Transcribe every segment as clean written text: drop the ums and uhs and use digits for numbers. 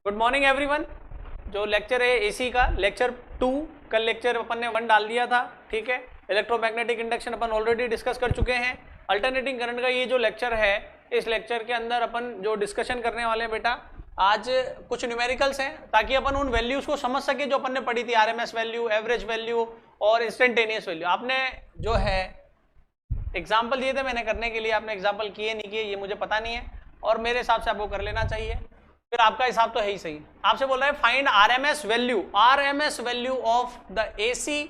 Good morning everyone. जो lecture है AC का लेक्चर 2, कल लेक्चर अपन ने 1 डाल दिया था, ठीक है। इलेक्ट्रोमैग्नेटिक इंडक्शन अपन ऑलरेडी डिस्कस कर चुके हैं। अल्टरनेटिंग करंट का ये जो लेक्चर है, इस लेक्चर के अंदर अपन जो डिस्कशन करने वाले हैं बेटा, आज कुछ न्यूमेरिकल्स हैं ताकि अपन उन वैल्यूज को समझ सके जो अपन ने पढ़ी थी, आरएमएस वैल्यू, एवरेज वैल्यू और इंस्टेंटेनियस वैल्यू। आपने जो है एग्जाम्पल दिए थे मैंने करने के लिए, आपने एग्जाम्पल किए नहीं किए ये मुझे पता नहीं है, और मेरे हिसाब से आपको कर लेना चाहिए, फिर आपका हिसाब तो है ही सही। आपसे बोल रहा है find RMS value of the AC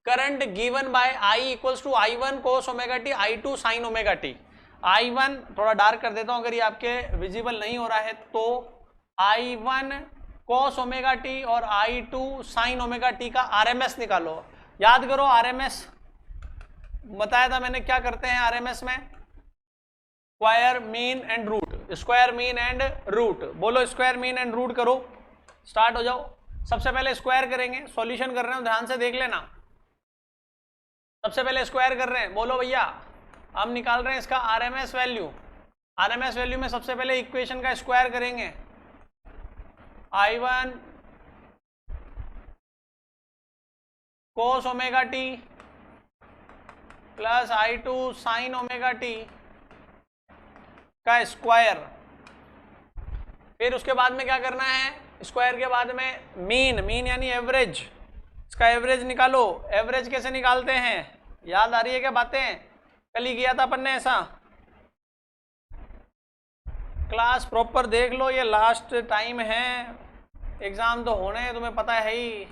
current given by I equals to I1 cos omega t, I2 sin omega t. I1 थोड़ा डार्क कर देता हूं अगर ये आपके विजिबल नहीं हो रहा है तो, I1 cos ओमेगा टी और I2 sin ओमेगा टी का आरएमएस निकालो। याद करो आरएमएस बताया था मैंने, क्या करते हैं आरएमएस में, square mean and root, square mean and root. बोलो स्क्वायर मीन एंड रूट करो, स्टार्ट हो जाओ। सबसे पहले स्क्वायर करेंगे, सॉल्यूशन कर रहे हो ध्यान से देख लेना। सबसे पहले स्क्वायर कर रहे हैं, बोलो भैया हम निकाल रहे हैं इसका आरएमएस वैल्यू। आरएमएस वैल्यू में सबसे पहले इक्वेशन का स्क्वायर करेंगे, I1 cos omega t plus I2 sin omega t का स्क्वायर। फिर उसके बाद में क्या करना है, स्क्वायर के बाद में मीन यानी एवरेज, इसका एवरेज निकालो। एवरेज कैसे निकालते हैं, याद आ रही है क्या बातें, कल ही किया था अपन ने ऐसा। क्लास प्रॉपर देख लो, ये लास्ट टाइम है, एग्जाम तो होने हैं तुम्हें पता है ही।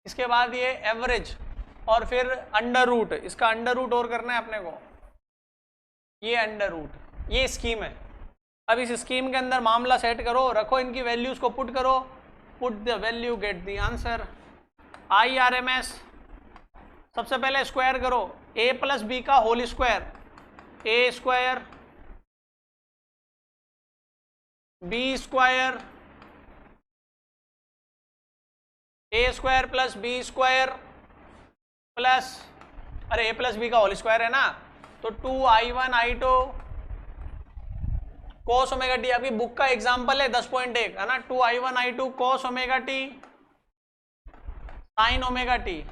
इसके बाद ये एवरेज और फिर अंडर रूट, इसका अंडर रूट और करना है अपने को, ये अंडर रूट, ये स्कीम है। अब इस स्कीम के अंदर मामला सेट करो, रखो इनकी वैल्यूज को पुट करो, put the value get the answer. I R M S सबसे पहले स्क्वायर करो, ए प्लस बी का whole square, A square B square, A square plus B square plus, अरे ए प्लस बी का whole square है ना, तो 2I1 I2 cos omega T, आपकी बुक का एग्जांपल है 10.1 है ना, 2I1 I2 cos omega T sin omega T.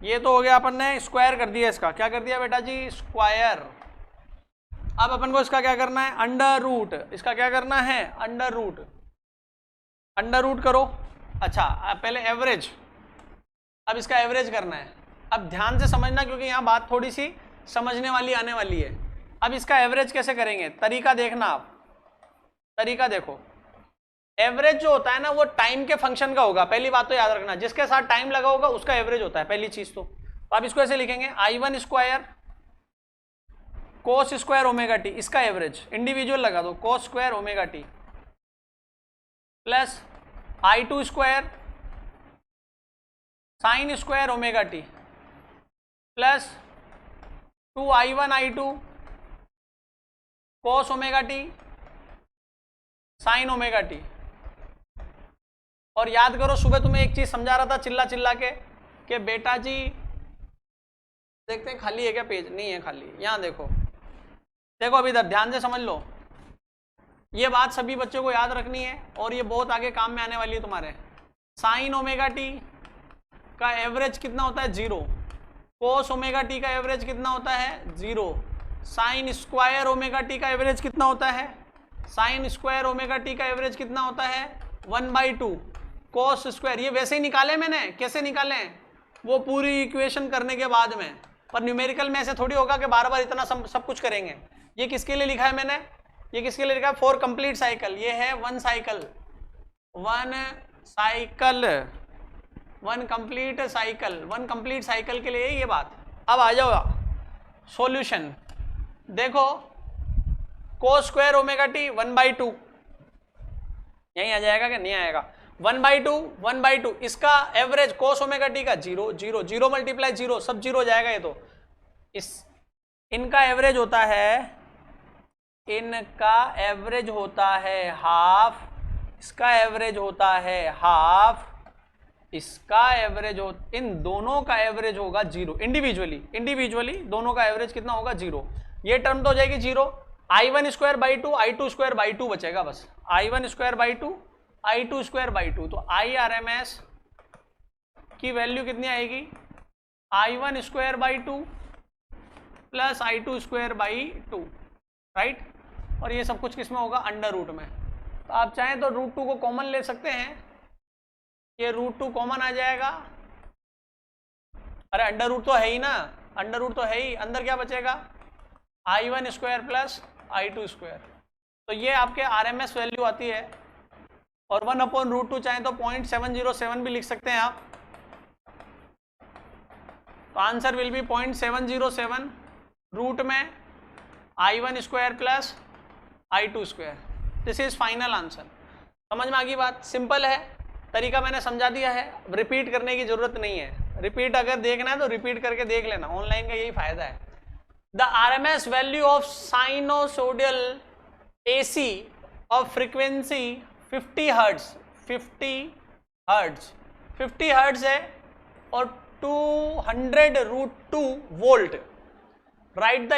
ये तो हो गया, अपन ने स्क्वायर कर दिया, इसका क्या कर दिया बेटा जी, स्क्वायर। अब अपन को इसका क्या करना है, अंडर रूट, इसका क्या करना है, अंडर रूट, अंडर रूट करो। अच्छा पहले एवरेज, अब इसका एवरेज करना है। अब ध्यान से समझना क्योंकि यहाँ बात थोड़ी सी समझने वाली आने वाली है। अब इसका एवरेज कैसे करेंगे, तरीका देखना आप, तरीका देखो। एवरेज जो होता है ना वो टाइम के फंक्शन का होगा, पहली बात तो याद रखना, जिसके साथ टाइम लगा होगा उसका एवरेज होता है पहली चीज तो। आप इसको ऐसे लिखेंगे, I1 square cos square omega T, इसका एवरेज इंडिविजुअल लगा दो, cos square omega t plus I2 square sine square omega t plus 2I1 I2 cos omega t sign omega t. और याद करो सुबह तुम्हें एक चीज समझा रहा था चिल्ला चिल्ला के कि बेटा जी देखते हैं खाली है क्या पेज, नहीं है खाली, यहां देखो, देखो अभी इधर ध्यान से समझ लो, ये बात सभी बच्चों को याद रखनी है और ये बहुत आगे काम में आने वाली है तुम्हारे। साइन ओमेगा टी का एवरेज कितना होता है, 0। कोस ओमेगा टी का एवरेज कितना होता है, 0। साइन स्क्वायर ओमेगा टी का एवरेज कितना होता है, साइन स्क्वायर ओमेगा टी का एवरेज कितना होता है, 1/2 कोस स्क्वायर। ये वैसे ही निकाले मैंने, कैसे निकाले वो पूरी इक्वेशन करने के बाद में, पर न्यूमेरिकल में ऐसे थोड़ी होगा कि बार बार इतना सब कुछ करेंगे। ये किसके लिए लिखा है मैंने, ये किसके लिए लिखा है, फॉर कंप्लीट साइकिल, ये है one cycle, one complete cycle के लिए ये बात। अब आ जाओ सॉल्यूशन, देखो कोस स्क्वायर ओमेगा टी 1/2, यही आ जाएगा कि नहीं आएगा, 1/2, इसका एवरेज कोस ओमेगा टी का 0 मल्टीप्लाई 0, सब 0 हो जाएगा ये तो। इनका एवरेज होता है, इनका एवरेज होता है हाफ, इसका एवरेज होता है हाफ, इसका एवरेज हो, इन दोनों का एवरेज होगा 0 इंडिविजुअली दोनों का एवरेज कितना होगा, 0। ये टर्म तो हो जाएगी 0, I1 square by 2, I2 square by 2 बचेगा बस, I1 square by 2, I2 square by 2, तो IRMS की वैल्यू कितनी आएगी, I1 square by 2 plus I2 square by 2, right. और ये सब कुछ किस में होगा, अंडर रूट में। तो आप चाहें तो रूट 2 को कॉमन ले सकते हैं, ये रूट 2 कॉमन आ जाएगा, अरे अंडर रूट तो है ही ना, अंडर रूट तो है ही, अंदर क्या बचेगा, I1 square plus I2 square. तो ये आपके RMS वैल्यू आती है। और 1/√2 चाहें तो 0.707 भी लिख सकते हैं आप, तो आंसर विल बी 0.707 रूट में I1 square plus I2 square. This is final answer. समझ में आ गई बात, सिंपल है, तरीका मैंने समझा दिया है, रिपीट करने की जरूरत नहीं है। रिपीट अगर देखना है तो रिपीट करके देख लेना, ऑनलाइन का यही फायदा है। The RMS value of sinusoidal AC of frequency 50 hertz, 50 hertz है और 200√2 volt. Right the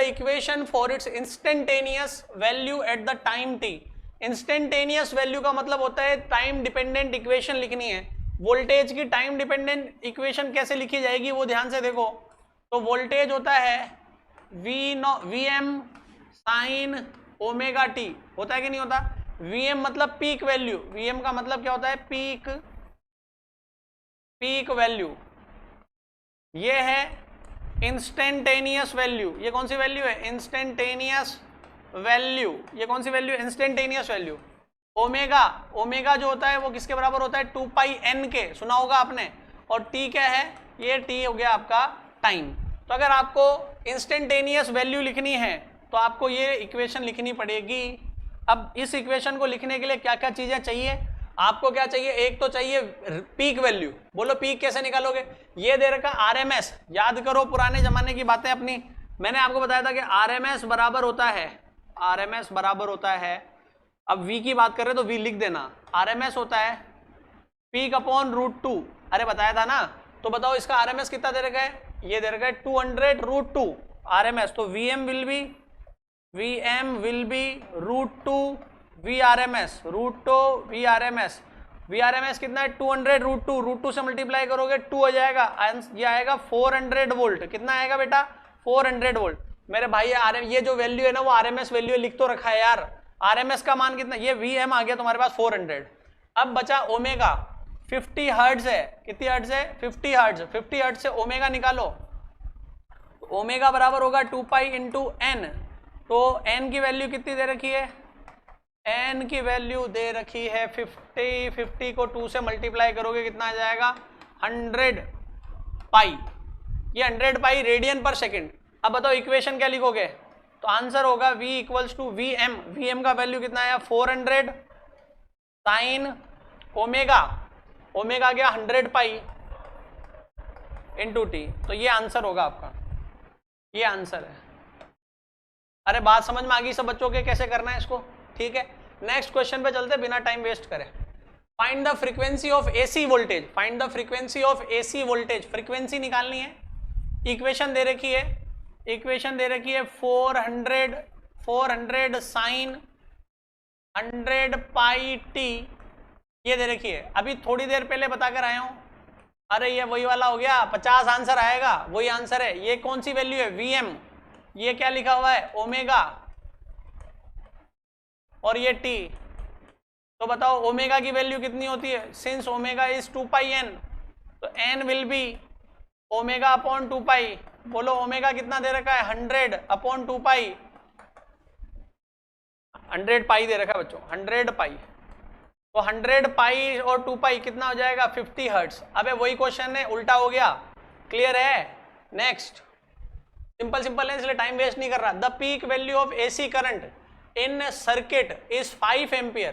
equation for its instantaneous value at the time t। Instantaneous value का मतलब होता है टाइम डिपेंडेंट इक्वेशन लिखनी है। वोल्टेज की टाइम डिपेंडेंट इक्वेशन कैसे लिखी जाएगी वो ध्यान से देखो। तो वोल्टेज होता है Vm साइन ओमेगा t, होता है कि नहीं होता। Vm मतलब पीक वैल्यू, Vm का मतलब क्या होता है, पीक वैल्यू। ये है इंस्टेंटेनियस वैल्यू, ये कौन सी वैल्यू है, इंस्टेंटेनियस वैल्यू। ये कौन सी वैल्यू, इंस्टेंटेनियस वैल्यू। ओमेगा जो होता है वो किसके बराबर होता है, 2πn के, सुना होगा आपने। और t क्या है, ये t हो गया आपका टाइम। तो अगर आपको इंस्टेंटेनियस वैल्यू लिखनी है तो आपको ये इक्वेशन लिखनी पड़ेगी। अब इस इक्वेशन को लिखने के लिए क्या क्या चीजें चाहिए, आपको क्या चाहिए, एक तो चाहिए पीक वैल्यू। बोलो पीक कैसे निकालोगे, ये दे रखा RMS, याद करो पुराने जमाने की बातें अपनी। मैंने आपको बताया था कि RMS बराबर होता है, अब V की बात कर रहे तो V लिख देना, RMS होता है पीक अपॉन √2। अरे बताया था ना, तो बताओ इसका RMS कितना दे रखा है, ये दे रखा है 200√2 RMS। तो Vm विल बी √2 VRMS कितना है 200√2 से मल्टीप्लाई करोगे 2 आ जाएगा, ये आएगा 400 वोल्ट। कितना आएगा बेटा, 400 वोल्ट। मेरे भाई ये जो वैल्यू है ना वो RMS वैल्यू लिख तो रखा है यार। RMS का मान कितना, ये Vm आ गया तुम्हारे पास 400। अब बचा ओमेगा, 50 हर्ट्ज है, कितनी हर्ट्ज है, 50 हर्ट्ज। 50 हर्ट्ज से ओमेगा निकालो, ओमेगा बराबर होगा 2π × n। तो n की वैल्यू कितनी दे रखी है, n की वैल्यू दे रखी है 50 को 2 से मल्टीप्लाई करोगे कितना आ जाएगा 100π। ये 100π रेडियन पर सेकंड। अब बताओ इक्वेशन क्या लिखोगे, तो आंसर होगा V = Vm। Vm का वैल्यू कितना आया 400 साइन ओमेगा गया 100π × t। तो ये आंसर होगा आपका, ये आंसर है। अरे बात समझ में आ गई सब बच्चों के, कैसे करना है इसको, ठीक है। नेक्स्ट क्वेश्चन पे चलते बिना टाइम वेस्ट करे। Find the frequency of AC voltage, find the frequency of AC voltage, frequency निकालनी है। इक्वेशन दे रखी है, 400 साइन 100π t, ये दे रखी है। अभी थोड़ी देर पहले बताकर आया हूं, अरे ये वही वाला हो गया, 50 आंसर आएगा, वही आंसर है। ये कौन सी वैल्यू है, Vm, ये क्या लिखा हुआ है ओमेगा, और ये t। तो बताओ ओमेगा की वैल्यू कितनी होती है, सिंस ओमेगा इज 2πn, तो n will be omega upon 2π। बोलो ओमेगा कितना दे रखा है 100 अपॉन 2π, 100π दे रखा है बच्चों, 100π। तो 100π और 2π कितना हो जाएगा 50 हर्ट्ज। अबे वही क्वेश्चन है, उल्टा हो गया, क्लियर है। नेक्स्ट, सिंपल है इसलिए टाइम वेस्ट नहीं कर रहा। The peak value of AC current in circuit is 5 ampere.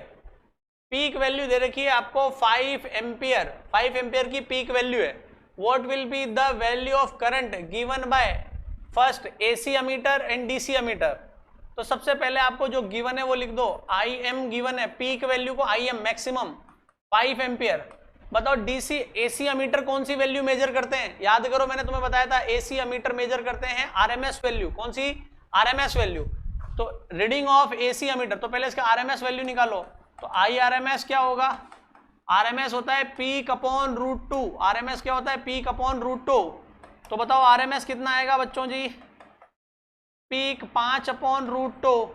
Peak value दे रखी है आपको 5 एम्पियर, 5 एम्पियर की पीक वैल्यू है। What will be the value of current given by first AC ammeter and DC ammeter. तो सबसे पहले आपको जो गिवन है वो लिख दो, IM गिवन है, पीक वैल्यू को IM मैक्सिमम 5 एम्पियर। बताओ AC एमीटर कौन सी वैल्यू मेजर करते हैं, याद करो मैंने तुम्हें बताया था AC एमीटर मेजर करते हैं RMS वैल्यू। कौन सी, RMS वैल्यू। तो रीडिंग ऑफ AC एमीटर, तो पहले इसका RMS वैल्यू निकालो, तो आई आर एम एस क्या होगा, आर एम एस होता है peak upon root two, R M S क्या होता है पीक अपॉन रूट टू। तो बताओ आर एम एस कितना आएगा बच्चों जी, पीक 5 अपॉन रूट टू,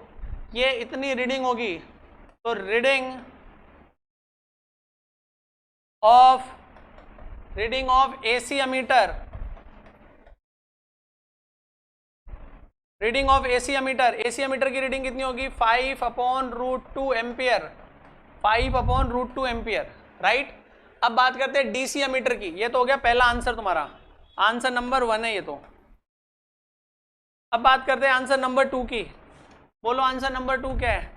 ये इतनी रीडिंग होगी। तो reading of AC ammeter, reading of AC ammeter, AC ammeter की रीडिंग कितनी होगी 5 upon root two ampere, 5 upon root two ampere, right. अब बात करते हैं डीसी एमीटर की, ये तो हो गया पहला आंसर तुम्हारा, आंसर नंबर 1 है ये तो। अब बात करते हैं आंसर नंबर 2 की, बोलो आंसर नंबर 2 क्या है।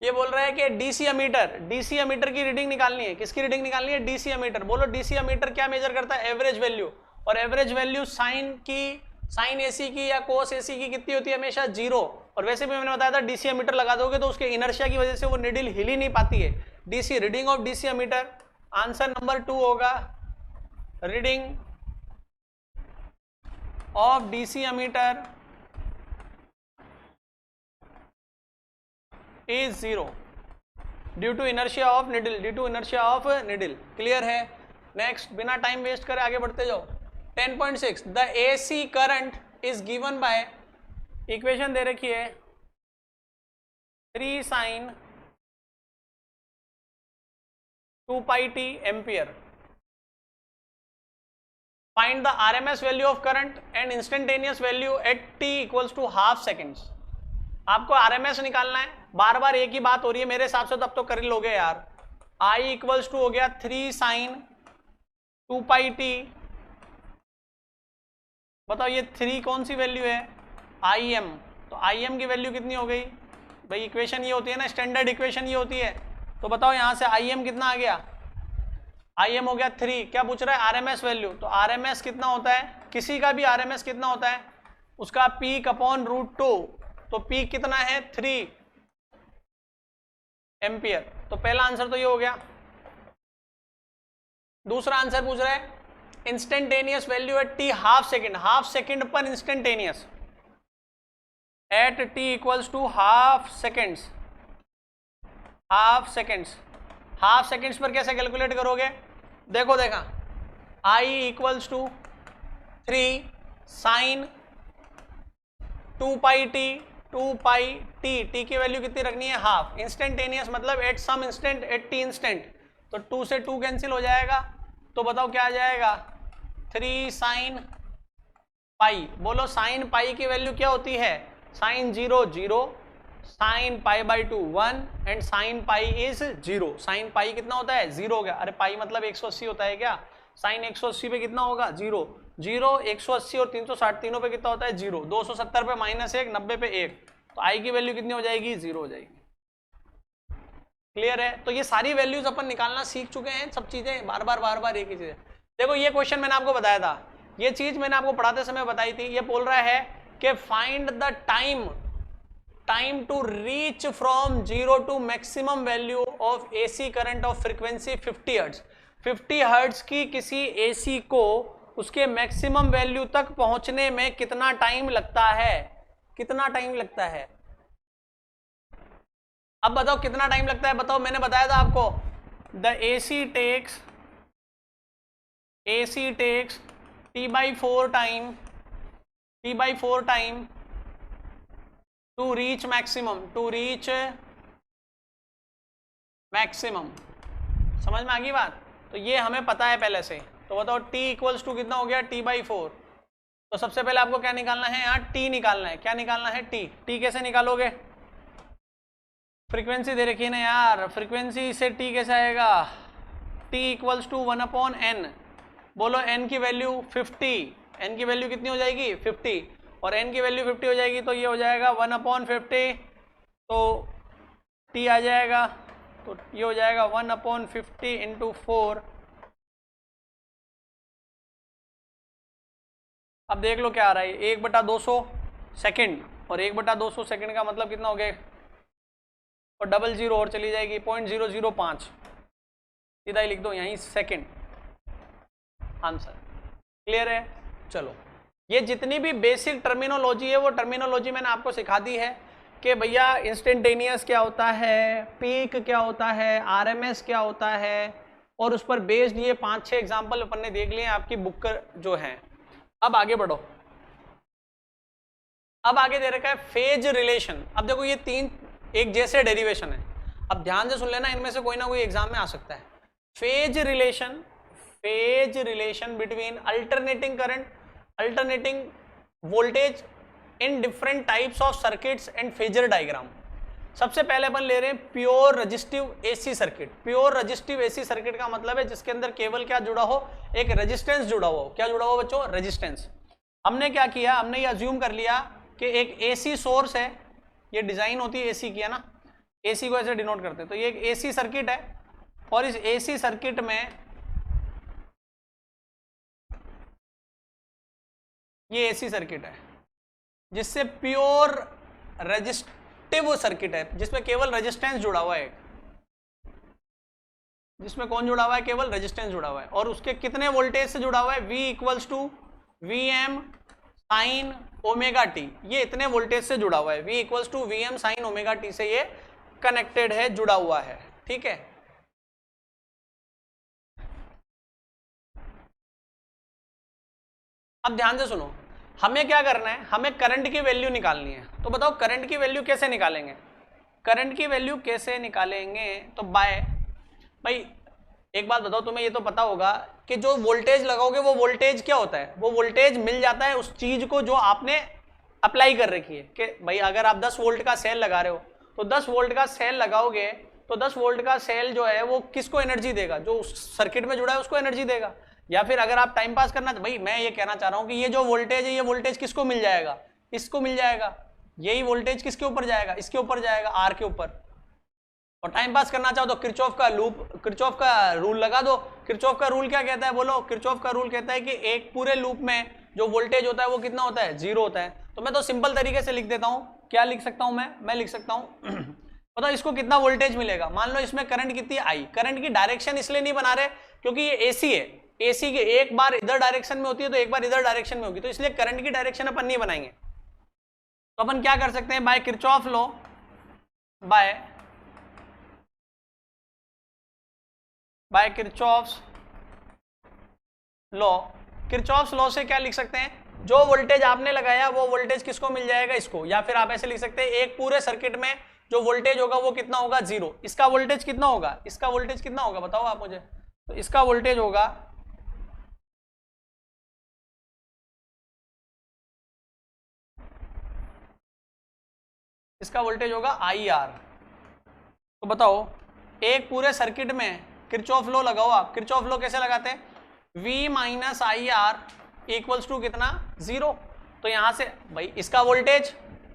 ये बोल रहा है कि डीसी एमीटर की रीडिंग निकालनी है, किसकी रीडिंग निकालनी है, डीसी एमीटर। बोलो डीसी एमीटर क्या मेजर करता है, एवरेज वैल्यू, और एवरेज वैल्यू साइन एसी की या कोस एसी की कितनी होती है, हमेशा 0। और वैसे भी मैंने बताया था डीसी एमीटर लगा दोगे तो उसके इनर्शिया की वजह से वो निडल हिल ही नहीं पाती है। DC reading of DC ammeter, answer number 2 होगा reading of DC ammeter is 0 due to inertia of needle, clear है। नेक्स्ट, बिना टाइम वेस्ट करे आगे बढ़ते जाओ। 10.6 the AC current is given by, equation दे रखी है 3 sin 2 pi t ampere, find the RMS value of current and instantaneous value at t equals to half seconds. आपको आरएमएस निकालना है, बार बार एक ही बात हो रही है मेरे हिसाब से तो अब तो कर लोगे यार। I इक्वल्स टू हो गया 3 sin 2 pi t, बताओ ये 3 कौन सी वैल्यू है, IM, तो IM की वैल्यू कितनी हो गई भाई, इक्वेशन ये होती है ना, स्टैंडर्ड इक्वेशन ये होती है। तो बताओ यहां से IM कितना आ गया, IM हो गया 3, क्या पूछ रहा है आरएमएस वैल्यू, तो आरएमएस कितना होता है, किसी का भी आरएमएस कितना होता है, उसका पीक अपॉन रूट 2, तो पीक कितना है 3 एम्पियर। तो पहला आंसर तो ये हो गया। दूसरा आंसर पूछ रहा है instantaneous value at T half second पर instantaneous at T equals to half seconds पर कैसे कैलकुलेट करोगे, देखा I equals to 3 sin 2 pi t, t की वैल्यू कितनी रखनी है हाफ, इंस्टेंटेनियस मतलब at some instant, at T instant, तो 2 से 2 कैंसिल हो जाएगा। तो बताओ क्या आ जाएगा 3 sin पाई, बोलो साइन पाई की वैल्यू क्या होती है, sine 0 0, sine pi by 2 1 and sine pi is 0। Sine pi कितना होता है 0 हो गया, अरे पाई मतलब 180 होता है क्या, साइन 180 पे कितना होगा 0 0, 180 और 360 तीनों पे कितना होता है 0, 270 पे -1, 90 पे 1, तो आई की वैल्यू कितनी हो जाएगी 0 हो जाएगी। क्लियर है। तो ये सारी वैल्यूज अपन निकालना सीख चुके हैं, सब चीजें बार बार एक ही चीज। देखो ये क्वेश्चन मैंने आपको बताया था, ये चीज मैंने आपको पढ़ाते समय बताई थी। ये बोल रहा है कि find the time to reach from 0 to maximum value of AC current of frequency 50 hertz. 50 hertz की किसी एसी को उसके मैक्सिमम वैल्यू तक पहुंचने में कितना टाइम लगता है, कितना टाइम लगता है। अब बताओ कितना टाइम लगता है, बताओ। मैंने बताया था आपको the AC takes T/4 time to reach maximum, समझ में आ गई बात। तो ये हमें पता है पहले से। तो बताओ T इक्वल्स टू कितना हो गया T/4। तो सबसे पहले आपको क्या निकालना है, यहाँ T निकालना है। क्या निकालना है T कैसे निकालोगे, फ्रीक्वेंसी दे रखी है ना यार, फ्रीक्वेंसी से T कैसे आएगा, T इक्वल्स टू 1/n। बोलो n की वैल्यू 50, n की वैल्यू कितनी हो जाएगी 50, और n की वैल्यू 50 हो जाएगी तो ये हो जाएगा 1/50, तो T आ जाएगा, तो ये हो जाएगा 1/50 इंटू 4। अब देख लो क्या आ रहा है, 1/200 सेकेंड, और 1/200 सेकेंड का मतलब कितना हो गया, और डबल जीरो और चली जाएगी 0.005, सीधा ही लिख दो यहीं सेकेंड आंसर। क्लियर है। चलो, ये जितनी भी बेसिक टर्मिनोलॉजी है वो टर्मिनोलॉजी मैंने आपको सिखा दी है। कि भैया इंस्टेंटेनियस क्या होता है, पीक क्या होता है, आरएमएस क्या होता है, और उस पर बेस्ड ये 5-6 एग्जाम्पल अपन ने देख लिए आपकी बुक जो है। अब आगे बढ़ो, अब आगे दे रखा है फेज रिलेशन। अब देखो ये 3 एक जैसे डेरिवेशन है, अब ध्यान से सुन लेना, इनमें से कोई ना कोई एग्जाम में आ सकता है। Phase relation between alternating current, alternating voltage in different types of circuits and phasor diagram. सबसे पहले अपन ले रहे हैं pure resistive AC circuit. Pure resistive AC circuit का मतलब है जिसके अंदर केवल क्या जुड़ा हो, एक रेजिस्टेंस जुड़ा हो। क्या जुड़ा हो बच्चों? रेजिस्टेंस। हमने क्या किया, हमने ये अज्यूम कर लिया कि एक एसी सोर्स है, ये डिजाइन होती है एसी की, है ना, एसी को ऐसे डिनोट करते हैं। तो ये एक एसी सर्किट है और इस एसी सर्किट में ये एसी सर्किट है जिससे प्योर रेजिस्टिव सर्किट है, जिसमें केवल रेजिस्टेंस जुड़ा हुआ है, जिसमें कौन जुड़ा हुआ है? केवल रेजिस्टेंस जुड़ा हुआ है। और उसके कितने वोल्टेज से जुड़ा हुआ है? V equals to VM sine omega T, ये इतने वोल्टेज से जुड़ा हुआ है। V equals to VM sine omega t से ये कनेक्टेड है, जुड़ा हुआ है, ठीक है। अब ध्यान से सुनो, हमें क्या करना है, हमें करंट की वैल्यू निकालनी है। तो बताओ करंट की वैल्यू कैसे निकालेंगे? करंट की वैल्यू कैसे निकालेंगे? तो भाई एक बात बताओ, तुम्हें ये तो पता होगा कि जो वोल्टेज लगाओगे वो वोल्टेज क्या होता है? वो वोल्टेज मिल जाता है उस चीज को जो आपने अप्लाई कर रखी है। कि भाई अगर आप 10 वोल्ट का सेल लगा रहे हो तो 10 वोल्ट का सेल लगाओगे तो 10 वोल्ट का सेल जो है वो किसको एनर्जी देगा? जो उस सर्किट में जुड़ा है उसको एनर्जी देगा। या फिर अगर आप टाइम पास करना, भाई मैं ये कहना चाह रहा हूं कि ये जो वोल्टेज है, ये वोल्टेज किसको मिल जाएगा? इसको मिल जाएगा। यही वोल्टेज किसके ऊपर जाएगा? इसके ऊपर जाएगा, आर के ऊपर। और टाइम पास करना चाहो तो किरचॉफ का रूल लगा दो। किरचॉफ का रूल क्या कहता है? बोलो। किरचॉफ का रूल कहता है कि एक पूरे लूप में जो वोल्टेज होता है वो कितना होता है? 0 होता है। तो मैं तो सिंपल तरीके से लिख देता हूं। क्या लिख सकता हूं मैं लिख सकता हूं बताओ इसको कितना वोल्टेज मिलेगा? मान लो इसमें करंट कितनी है? आई। करंट की डायरेक्शन इसलिए नहीं बना रहे क्योंकि ये एसी है। एसी के एक बार इधर डायरेक्शन में होती है तो एक बार इधर डायरेक्शन में होगी, तो इसलिए करंट की डायरेक्शन अपन नहीं बनाएंगे। तो अपन क्या कर सकते हैं? By Kirchhoff law, by Kirchhoff's law से क्या लिख सकते हैं? जो वोल्टेज आपने लगाया वो वोल्टेज किसको मिल जाएगा? इसको। या फिर आप ऐसे लिख सकते हैं, एक पूरे सर्किट में जो वोल्टेज होगा वो कितना होगा? 0। इसका वोल्टेज कितना होगा? इसका वोल्टेज कितना होगा बताओ आप मुझे? तो इसका वोल्टेज होगा IR। तो बताओ एक पूरे सर्किट में किरचॉफ लॉ लगाओ आप। किरचॉफ लॉ कैसे लगाते हैं? V minus IR equals to कितना? 0। तो यहां से भाई इसका वोल्टेज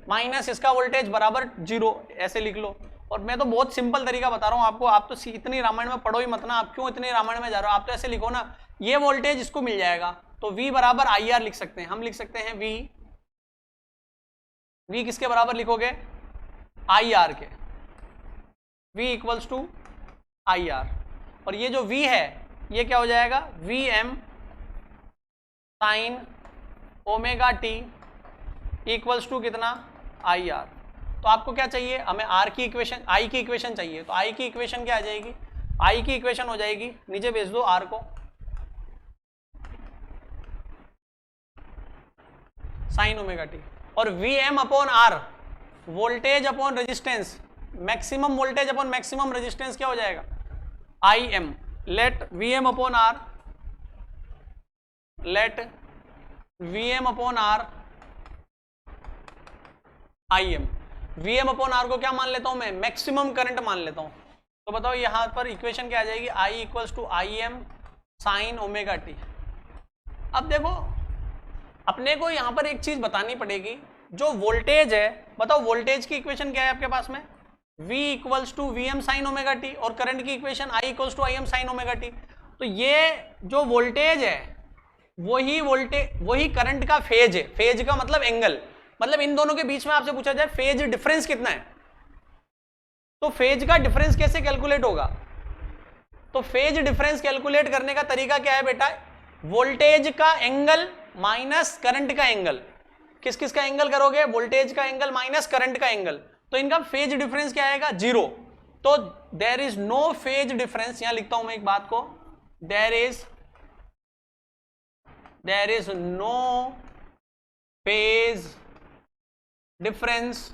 माइनस इसका वोल्टेज बराबर 0, ऐसे लिख लो। और मैं तो बहुत सिंपल तरीका बता रहा हूं आपको, आप तो इतनी रामायण में पढ़ो ही मत ना। आप क्यों इतनी रामायण में जा रहे हो? आप तो ऐसे लिखो ना, ये वोल्टेज इसको मिल जाएगा तो V बराबर IR लिख सकते हैं। हम लिख सकते हैं V किसके बराबर लिखोगे? IR के। V equals to IR। और ये जो V है ये क्या हो जाएगा? VM sine omega t equals to कितना? IR। तो आपको क्या चाहिए? हमें I की इक्वेशन चाहिए। तो I की इक्वेशन क्या आ जाएगी? I की इक्वेशन हो जाएगी, नीचे भेज दो R को, साइन ओमेगा टी। और VM upon R, voltage upon resistance, maximum voltage upon maximum resistance क्या हो जाएगा? IM। Let VM upon R IM। VM upon R को क्या मान लेता हूं मैं? मैक्सिमम करंट मान लेता हूं। तो बताओ यहां पर इक्वेशन क्या आ जाएगी? I equals to IM sine omega t. अब देखो अपने को यहां पर एक चीज बतानी पड़ेगी, जो वोल्टेज है, बताओ वोल्टेज की इक्वेशन क्या है आपके पास में? V equals to VM sine omega t, और करंट की equation I equals to IM sine omega T. तो ये जो वोल्टेज है वही करंट का फेज है। फेज का मतलब एंगल, मतलब इन दोनों के बीच में आपसे पूछा जाए फेज डिफरेंस कितना है, तो फेज का डिफरेंस कैसे कैलकुलेट होगा? तो फेज डिफरेंस कैलकुलेट करने का तरीका क्या है बेटा? वोल्टेज का एंगल माइनस करंट का एंगल। किस किस का एंगल करोगे? वोल्टेज का एंगल माइनस करंट का एंगल। तो इनका फेज डिफरेंस क्या आएगा, 0। तो there is no phase difference, यहां लिखता हूं मैं एक बात को, there is no phase difference,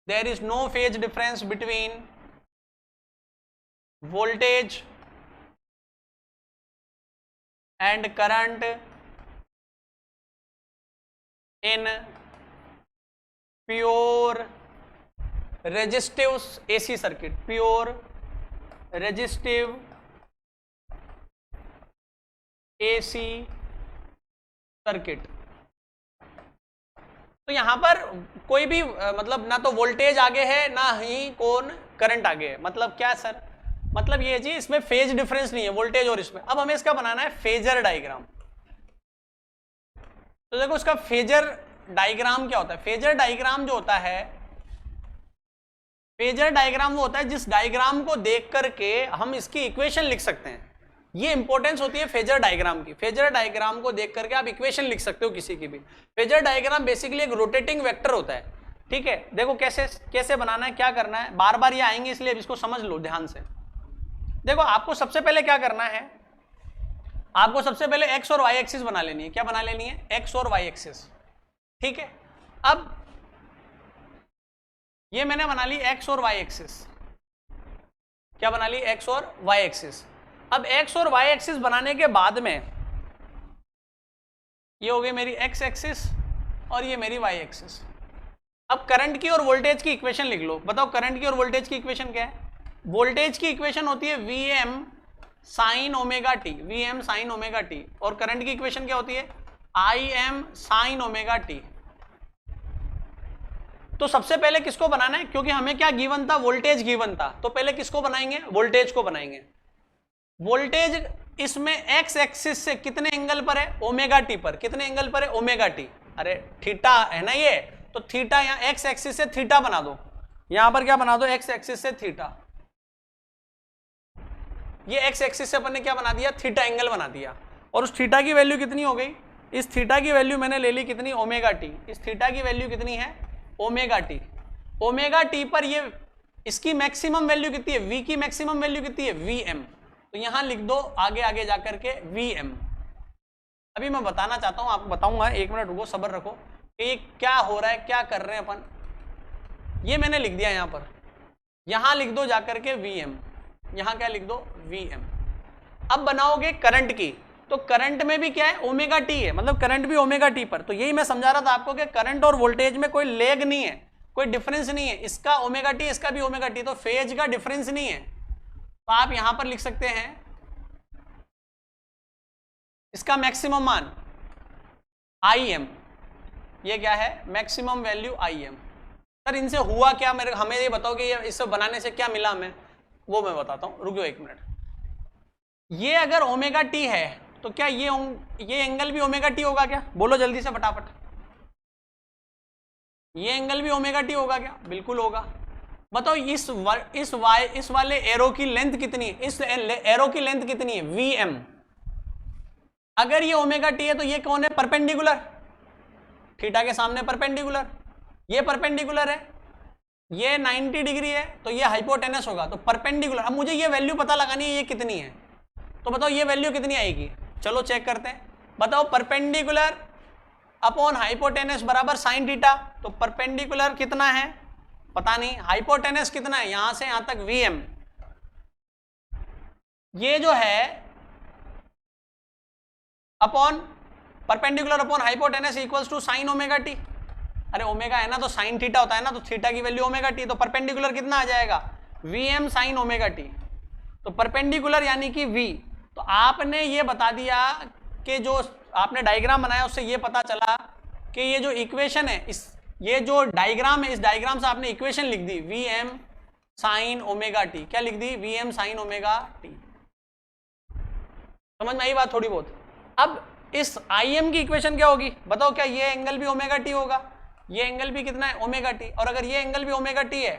there is no phase difference between voltage and current in pure resistive AC circuit, pure resistive AC circuit। तो यहां पर कोई भी मतलब ना तो वोल्टेज आगे है ना ही कौन करंट आगे है। मतलब क्या सर, मतलब ये जी इसमें फेज डिफरेंस नहीं है वोल्टेज और इसमें। अब हमें इसका बनाना है फेजर डायग्राम। तो देखो इसका फेजर डायग्राम क्या होता है। फेजर डायग्राम जो होता है, फेजर डायग्राम वो होता है जिस डायग्राम को देख करके हम इसकी इक्वेशन लिख सकते हैं। ये इंपॉर्टेंस होती है फेजर डायग्राम की। फेजर डायग्राम को देख करके आप इक्वेशन लिख सकते हो किसी की भी। फेजर डायग्राम बेसिकली एक रोटेटिंग वेक्टर होता है, ठीक है। देखो कैसे कैसे बनाना है, क्या करना है, बार बार ये आएंगे इसलिए अब इसको समझ लो ध्यान से। देखो आपको सबसे पहले क्या करना है, आपको सबसे पहले एक्स और वाई एक्सिस बना लेनी है। क्या बना लेनी है, एक्स और वाई एक्सिस, ठीक है। अब ये मैंने बना ली एक्स और वाई एक्सिस। क्या बना ली, एक्स और वाई एक्सिस। अब एक्स और वाई एक्सिस बनाने के बाद में ये हो गई मेरी एक्स एक्सिस और ये मेरी वाई एक्सिस। अब करंट की और वोल्टेज की इक्वेशन लिख लो। बताओ करंट की और वोल्टेज की इक्वेशन क्या है। वोल्टेज की इक्वेशन होती है Vm sine omega T, Vm sine omega t. और करंट की इक्वेशन क्या होती है, Im साइन ओमेगा टी। तो सबसे पहले किसको बनाना है, क्योंकि हमें क्या गिवन था, वोल्टेज गिवन था। तो पहले किसको बनाएंगे, वोल्टेज को बनाएंगे। वोल्टेज इसमें एक्स एक्सिस से कितने एंगल पर है, ओमेगा टी पर। कितने एंगल पर है, ओमेगा टी। अरे थीटा है ना ये, तो थीटा यहाँ एक्स एक्सिस से थीटा बना दो। यहां पर क्या बना दो, एक्स एक्सिस से थीटा। ये एक्स एक्सिस से अपन ने क्या बना दिया, थीटा एंगल बना दिया। और उस थीटा की वैल्यू कितनी हो गई, इस थीटा की वैल्यू मैंने ले ली कितनी, ओमेगा टी। इस थीटा की वैल्यू कितनी है, ओमेगा टी। ओमेगा टी पर ये इसकी मैक्सिमम वैल्यू कितनी है, वी की मैक्सिमम वैल्यू कितनी है, वी एम। तो यहां लिख दो आगे आगे जाकर के वी एम। अभी मैं बताना चाहता हूं, आपको बताऊंगा, एक मिनट रुको, सब्र रखो कि ये क्या हो रहा है, क्या कर रहे हैं अपन। ये मैंने लिख दिया यहां पर, यहां लिख दो जाकर के वी एम। यहां क्या लिख दो, Vm। अब बनाओगे करंट की, तो करंट में भी क्या है, ओमेगा टी है, मतलब करंट भी ओमेगा टी पर। तो यही मैं समझा रहा था आपको कि करंट और वोल्टेज में कोई लेग नहीं है, कोई डिफरेंस नहीं है। इसका ओमेगा टी, इसका भी ओमेगा टी, तो फेज का डिफरेंस नहीं है। तो आप यहां पर लिख सकते हैं इसका मैक्सिमम मान Im। ये क्या है, मैक्सिमम वैल्यू Im। सर इनसे हुआ क्या, मेरे हमें ये बताओ कि ये इससे बनाने से क्या मिला हमें, वो मैं बताता हूं, रुको एक मिनट। ये अगर ओमेगा टी है तो क्या ये एंगल भी ओमेगा टी होगा क्या, बोलो जल्दी से फटाफट। ये एंगल भी ओमेगा टी होगा क्या, बिल्कुल होगा। बताओ इस वाले एरो की लेंथ कितनी है, इस एरो की लेंथ कितनी है, Vm। अगर ये ओमेगा टी है तो ये कौन है, परपेंडिकुलर, थीटा के सामने परपेंडिकुलर। ये परपेंडिकुलर है, ये 90 डिग्री है, तो ये हाइपोटेनस होगा, तो परपेंडिकुलर। अब मुझे ये वैल्यू पता लगानी है ये कितनी है, तो बताओ ये वैल्यू कितनी आएगी, चलो चेक करते हैं। बताओ परपेंडिकुलर अपॉन हाइपोटेनस बराबर साइन थीटा। तो परपेंडिकुलर कितना है पता नहीं, हाइपोटेनस कितना है, यहां से यहां तक Vm। ये जो है upon perpendicular upon hypotenuse equals to sine omega T. अरे ओमेगा है ना तो साइन थीटा होता है ना, तो थीटा की वैल्यू ओमेगा टी। तो परपेंडिकुलर कितना आ जाएगा, Vm साइन ओमेगा टी। तो परपेंडिकुलर यानी कि V। तो आपने ये बता दिया कि जो आपने डायग्राम बनाया उससे ये पता चला कि ये जो इक्वेशन है, ये जो डायग्राम है, इस डायग्राम से आपने इक्वेशन लिख दी Vm साइन ओमेगा टी। क्या लिख दी, Vm साइन ओमेगा टी। समझ में आई बात थोड़ी बहुत। अब इस Im की इक्वेशन क्या होगी, बताओ, क्या ये एंगल भी ओमेगा टी होगा, ये एंगल भी कितना है, ओमेगा टी। और अगर ये एंगल भी ओमेगा टी है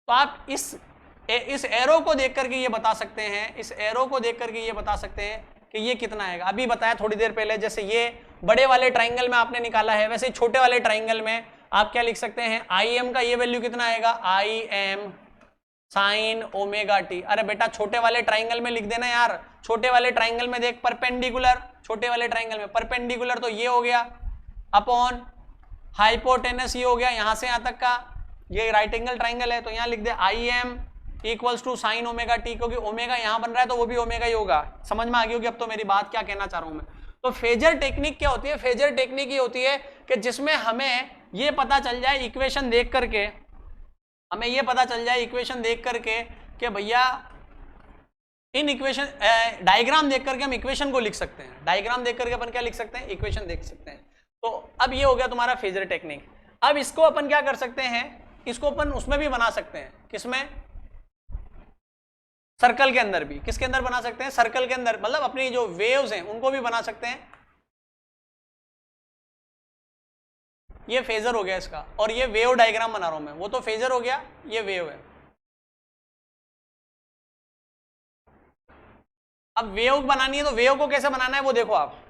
तो आप इस एरो को देख करके ये बता सकते हैं, इस एरो को देख करके ये बता सकते हैं कि ये कितना आएगा। अभी बताया थोड़ी देर पहले, जैसे ये बड़े वाले ट्राइंगल में आपने निकाला है, वैसे छोटे वाले ट्राइंगल में आप क्या लिख सकते हैं, आई एम का ये वैल्यू कितना आएगा, आई एम साइन ओमेगा टी। अरे बेटा छोटे वाले ट्राइंगल में लिख देना यार, छोटे वाले ट्राइंगल में देख परपेंडिकुलर, छोटे वाले ट्राइंगल में परपेंडिकुलर तो ये हो गया अपॉन हाइपोटेनस ये हो गया यहां से यहां तक का, ये राइट एंगल ट्राइंगल है तो यहां लिख दे I M equals to sine omega T, क्योंकि ओमेगा यहां बन रहा है तो वो भी ओमेगा ही होगा। समझ में आ गई होगी अब तो मेरी बात क्या कहना चाह रहा हूं मैं। तो फेजर टेक्निक क्या होती है, फेजर टेक्निक ये होती है कि जिसमें हमें ये पता चल जाए इक्वेशन देख करके, हमें ये पता चल जाए इक्वेशन देख करके कि भैया इन इक्वेशन डायग्राम देख करके हम इक्वेशन को लिख सकते हैं, डायग्राम देख करके अपन क्या लिख सकते हैं, इक्वेशन देख सकते हैं। तो अब ये हो गया तुम्हारा फेजर टेक्निक। अब इसको अपन क्या कर सकते हैं, इसको अपन उसमें भी बना सकते हैं, किसमें, सर्कल के अंदर भी। किसके अंदर बना सकते हैं, सर्कल के अंदर, मतलब अपनी जो वेव्स हैं उनको भी बना सकते हैं। ये फेजर हो गया इसका, और ये वेव डायग्राम बना रहा हूं मैं, वो तो फेजर हो गया, ये वेव है। अब वेव बनानी है तो वेव को कैसे बनाना है वो देखो आप।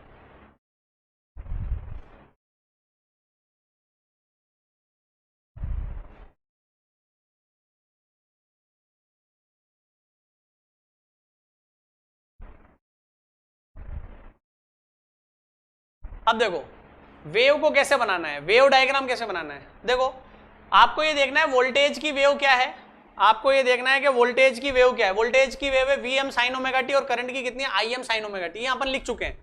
अब देखो वेव को कैसे बनाना है, वेव डायग्राम कैसे बनाना है। देखो आपको ये देखना है वोल्टेज की वेव क्या है, आपको ये देखना है कि वोल्टेज की वेव क्या है। वोल्टेज की वेव है V M sine omega t, और करंट की कितनी है, I M sine omega T, ये अपन लिख चुके हैं।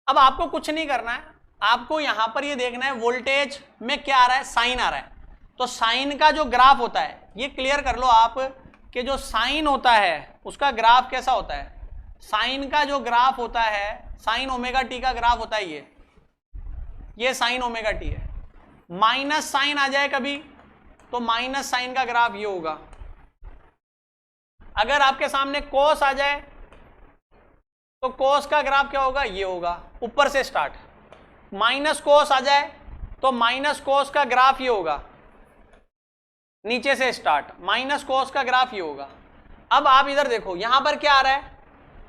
अब आपको कुछ नहीं करना है, आपको यहां पर ये देखना है वोल्टेज में क्या आ रहा है, साइन आ रहा है। तो साइन का जो ग्राफ होता है, ये क्लियर कर लो आप कि जो साइन होता है उसका ग्राफ कैसा होता है। साइन का जो ग्राफ होता है, साइन ओमेगा टी का ग्राफ होता है ये साइन ओमेगा टी है। माइनस साइन आ जाए कभी तो माइनस साइन का ग्राफ ये होगा। अगर आपके सामने कोस आ जाए तो कोस का ग्राफ क्या होगा, ये होगा, ऊपर से स्टार्ट। माइनस कोस आ जाए तो माइनस कोस का ग्राफ ये होगा, नीचे से स्टार्ट, माइनस कोस का ग्राफ ये होगा। अब आप इधर देखो यहां पर क्या आ रहा है,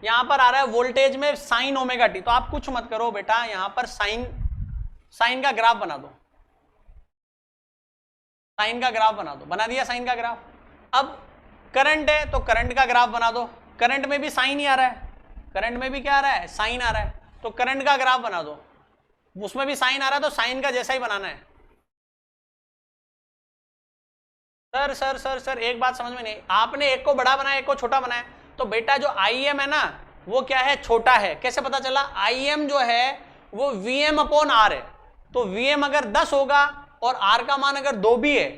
यहां पर आ रहा है वोल्टेज में साइन ओमेगा टी। तो आप कुछ मत करो बेटा, यहां पर साइन का ग्राफ बना दो, साइन का ग्राफ बना दो, बना दिया साइन का ग्राफ। अब करंट है तो करंट का ग्राफ बना दो, करंट में भी साइन ही आ रहा है, करंट में भी क्या आ रहा है, साइन आ रहा है, तो करंट का ग्राफ बना दो, उसमें भी साइन आ रहा है तो साइन का जैसा ही बनाना है। सर सर सर सर एक बात समझ में नहीं, आपने एक को बड़ा बनाया एक को छोटा बनाया, तो बेटा जो आई एम है ना वो क्या है, छोटा है। कैसे पता चला, आई एम जो है वो वी एम अपॉन आर है, तो वी एम अगर 10 होगा और आर का मान अगर 2 भी है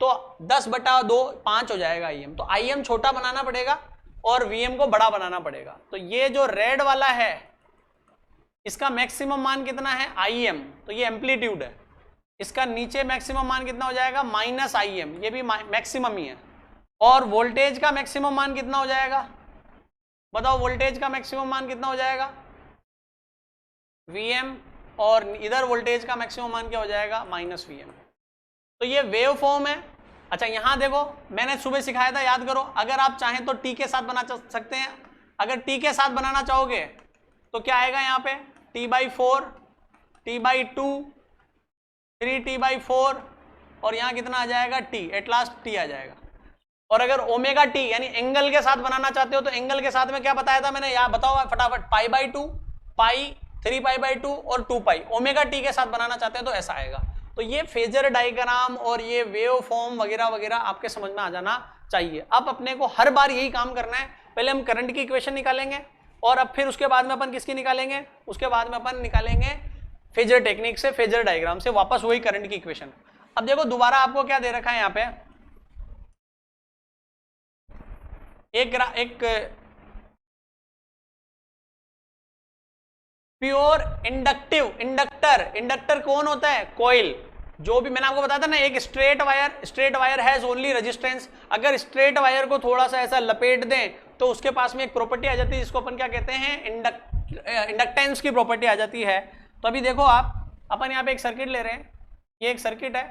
तो 10/2 5 हो जाएगा आई एम। तो आई एम छोटा बनाना पड़ेगा और वी एम को बड़ा बनाना पड़ेगा। तो ये जो रेड वाला है इसका मैक्सिमम मान कितना है, आई एम, तो ये एम्पलीट्यूड है। इसका नीचे मैक्सिमम मान कितना हो जाएगा, माइनस आई एम, ये भी मैक्सिमम ही है। और वोल्टेज का मैक्सिमम मान कितना हो जाएगा, बताओ वोल्टेज का मैक्सिमम मान कितना हो जाएगा, Vm, और इधर वोल्टेज का मैक्सिमम मान क्या हो जाएगा, माइनस Vm। तो ये वेव फॉर्म है। अच्छा यहां देखो मैंने सुबह सिखाया था, याद करो, अगर आप चाहें तो टी के साथ बना सकते हैं। अगर टी के साथ बनाना चाहोगे तो क्या आएगा यहाँ पे, t/4, t/2, 3t/4, और यहाँ कितना आ जाएगा t, एट लास्ट t आ जाएगा। और अगर ओमेगा टी यानी एंगल के साथ बनाना चाहते हो तो एंगल के साथ में क्या बताया था मैंने, यहाँ बताओ फटाफट, π/2, पाई, 3π/2 और 2π। ओमेगा टी के साथ बनाना चाहते हैं तो ऐसा आएगा। तो ये फेजर डायग्राम और ये वेव फॉर्म वगैरह वगैरह आपके समझ में आ जाना चाहिए। अब अपने को हर बार यही काम करना है, पहले हम करंट की इक्वेशन निकालेंगे और अब फिर उसके बाद में अपन किसकी निकालेंगे, उसके बाद में अपन निकालेंगे फेजर टेक्निक से, फेजर डायग्राम से वापस वही करंट की इक्वेशन। अब देखो दोबारा आपको क्या दे रखा है यहाँ पे, एक प्योर इंडक्टर कौन होता है, कॉइल। जो भी मैंने आपको बताया था ना, एक straight wire has only resistance. अगर स्ट्रेट वायर को थोड़ा सा ऐसा लपेट दें तो उसके पास में एक प्रॉपर्टी आ जाती है जिसको अपन क्या कहते हैं, इंडक्टेंस की प्रॉपर्टी आ जाती है। तो अभी देखो आप, अपन यहाँ पे एक सर्किट ले रहे हैं, ये एक सर्किट है,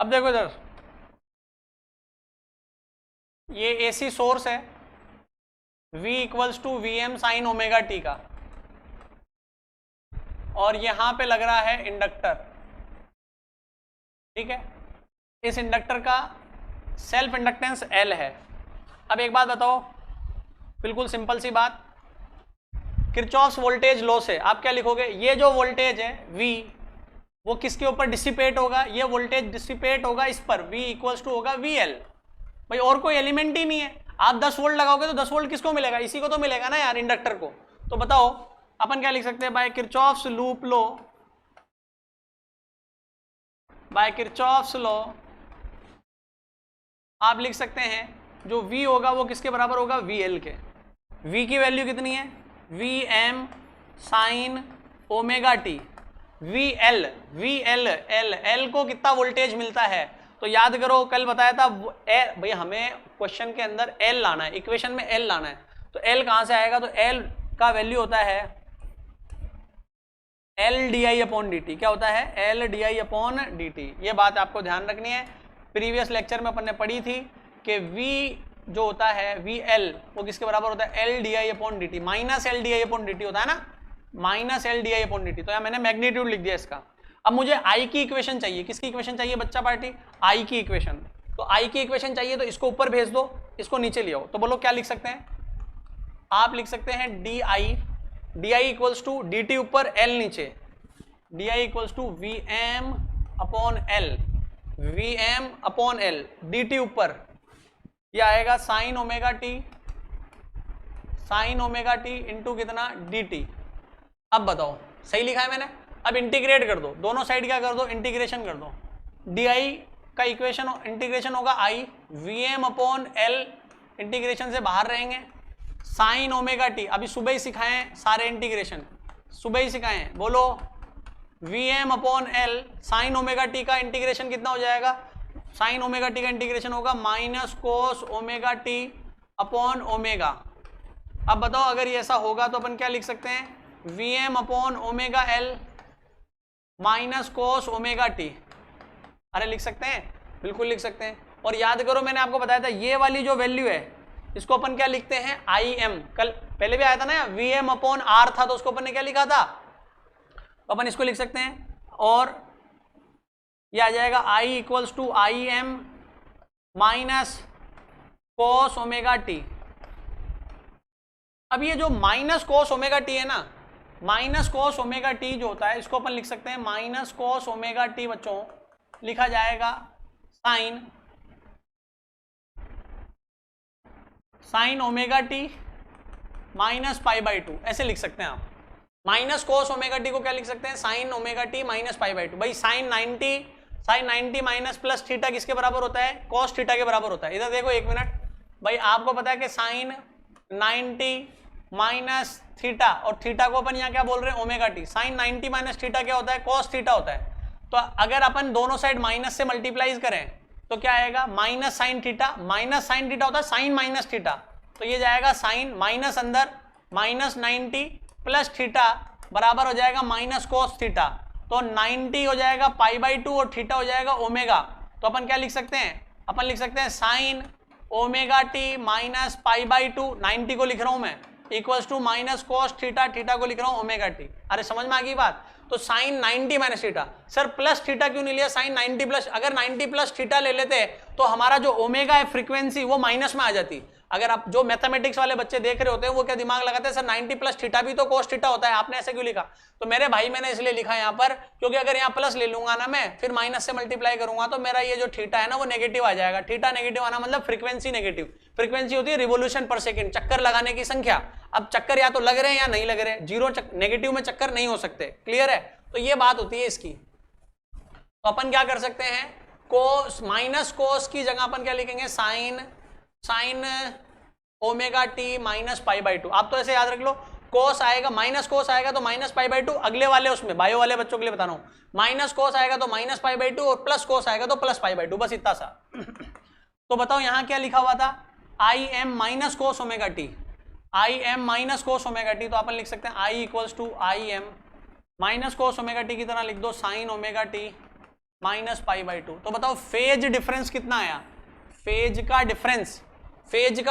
अब देखो इधर, ये एसी सोर्स है V equals to V M sine omega t का, और यहां पे लग रहा है इंडक्टर, ठीक है। इस इंडक्टर का सेल्फ इंडक्टेंस L है। अब एक बात बताओ, बिल्कुल सिंपल सी बात, किरचॉफ्स वोल्टेज लॉ से आप क्या लिखोगे, ये जो वोल्टेज है V वो किसके ऊपर डिसिपेट होगा, ये वोल्टेज डिसिपेट होगा इस पर, V इक्वल्स टू होगा VL। भाई और कोई एलिमेंट ही नहीं है, आप 10 वोल्ट लगाओगे तो 10 वोल्ट किसको मिलेगा, इसी को तो मिलेगा ना यार, इंडक्टर को। तो बताओ अपन क्या लिख सकते हैं, by Kirchhoff's loop law, by Kirchhoff's law आप लिख सकते हैं जो V होगा वो किसके बराबर होगा, VL के। V की वैल्यू कितनी है, Vm sine omega T, VL L को कितना वोल्टेज मिलता है, तो याद करो कल बताया था भाई हमें क्वेश्चन के अंदर L लाना है, इक्वेशन में L लाना है, तो L कहां से आएगा, तो L का वैल्यू होता है L di upon D T. क्या होता है, L di upon D T. ये बात आपको ध्यान रखनी है, प्रीवियस लेक्चर में अपन ने पढ़ी थी कि V जो होता है VL वो किसके बराबर होता है, L di upon D T, minus L di upon D T होता है ना, minus L di upon D T. तो यहाँ मैंने मैग्नीट्यूड लिख दिया इसका। अब मुझे I की इक्वेशन चाहिए, किसकी इक्वेशन चाहिए बच्चा पार्टी, I की इक्वेशन। तो I की इक्वेशन चाहिए तो इसको ऊपर भेज दो, इसको नीचे ले आओ। तो बोलो क्या लिख सकते हैं, आप लिख सकते हैं di equals to d t ऊपर L नीचे, di equals to Vm upon L, Vm upon L, d t ऊपर ये आएगा साइन ओमेगा टी इंटू कितना, डी टी। अब बताओ सही लिखा है मैंने, अब इंटीग्रेट कर दो, दोनों साइड क्या कर दो, इंटीग्रेशन कर दो। di का इक्वेशन इंटीग्रेशन होगा I, Vm upon L integration से बाहर रहेंगे, साइन ओमेगा टी, अभी सुबह ही सिखाए सारे इंटीग्रेशन, सुबह ही सिखाए हैं, बोलो Vm upon L sign omega t का इंटीग्रेशन कितना हो जाएगा, साइन ओमेगा टी का इंटीग्रेशन होगा minus cos omega T upon omega. अब बताओ अगर ये ऐसा होगा तो अपन क्या लिख सकते हैं, Vm upon omega L minus cos omega T. अरे लिख सकते हैं, बिल्कुल लिख सकते हैं। और याद करो मैंने आपको बताया था ये वाली जो वैल्यू है इसको अपन क्या लिखते हैं, Im। कल पहले भी आया था ना, Vm अपॉन R था तो उसको अपन ने क्या लिखा था, तो अपन इसको लिख सकते हैं, और ये आ जाएगा I equals to Im minus cos omega t. अब ये जो माइनस कोस ओमेगा टी है ना, माइनस कोस ओमेगा टी जो होता है इसको अपन लिख सकते हैं माइनस कोस ओमेगा टी, बच्चों लिखा जाएगा sign omega T minus pi by to, ऐसे लिख सकते हैं आप। माइनस कोस ओमेगा टी को क्या लिख सकते हैं, sine omega T minus pi by to. भाई साइन 90 माइनस प्लस थीटा किसके बराबर होता है, कॉस थीटा के बराबर होता है। इधर देखो एक मिनट, भाई आपको पता है कि साइन 90 माइनस थीटा, और थीटा को अपन यहाँ क्या बोल रहे हैं, omega t. Sine 90 minus theta क्या होता है, कॉस थीटा होता है। तो अगर अपन दोनों साइड माइनस से मल्टीप्लाइज करें तो क्या आएगा, minus sine theta, minus sine theta होता है साइन माइनस थीटा, तो ये जाएगा साइन माइनस अंदर माइनस 90 प्लस थीटा बराबर हो जाएगा माइनस कोस थीटा, तो 90 हो जाएगा पाई बाई टू और थीटा हो जाएगा ओमेगा। तो अपन क्या लिख सकते हैं, अपन लिख सकते हैं sine omega T minus pi by two, 90 को लिख रहा हूं मैं, equals to minus cos theta, theta को लिख रहा हूं ओमेगा टी। अरे समझ में आ गई बात। तो sine 90 minus theta, sir plus theta क्यों नहीं लिया, साइन 90 प्लस, अगर 90 प्लस थीटा ले लेते तो हमारा जो ओमेगा है फ्रीक्वेंसी वो माइनस में आ जाती। अगर आप जो मैथमेटिक्स वाले बच्चे देख रहे होते हैं वो क्या दिमाग लगाते हैं, सर 90 प्लस थीटा भी तो कोस थीटा होता है, आपने ऐसे क्यों लिखा। तो मेरे भाई मैंने इसलिए लिखा यहाँ पर क्योंकि अगर यहाँ प्लस ले लूंगा ना मैं, फिर माइनस से मल्टीप्लाई करूंगा तो मेरा ये जो थीटा है ना वो नेगेटिव आ जाएगा। थीटा नेगेटिव आना मतलब फ्रीक्वेंसी नेगेटिव, फ्रीक्वेंसी होती है रिवोल्यूशन पर सेकंड, चक्कर लगाने की संख्या। अब चक्कर या तो लग रहे हैं या नहीं लग रहे, जीरो नेगेटिव में चक्कर नहीं हो सकते, क्लियर है। तो ये बात होती है इसकी। तो अपन क्या कर सकते हैं, कोस माइनस कोस की जगह अपन क्या लिखेंगे, sign omega T minus pi by to. आप तो ऐसे याद रख लो, कोस आएगा माइनस कोस आएगा तो माइनस पाई बाई टू, अगले वाले उसमें बायो वाले बच्चों के लिए बता रहा हूं, माइनस कोस आएगा तो माइनस पाई बाई टू और प्लस कोस आएगा तो प्लस पाई बाई टू, बस इतना सा। तो बताओ यहां क्या लिखा हुआ था, I M minus cos omega T, I M minus cos omega T. तो अपन लिख सकते हैं I equals to I M minus cos omega T की तरह लिख दो sine omega T minus pi by two. तो बताओ फेज डिफरेंस कितना आया? फेज का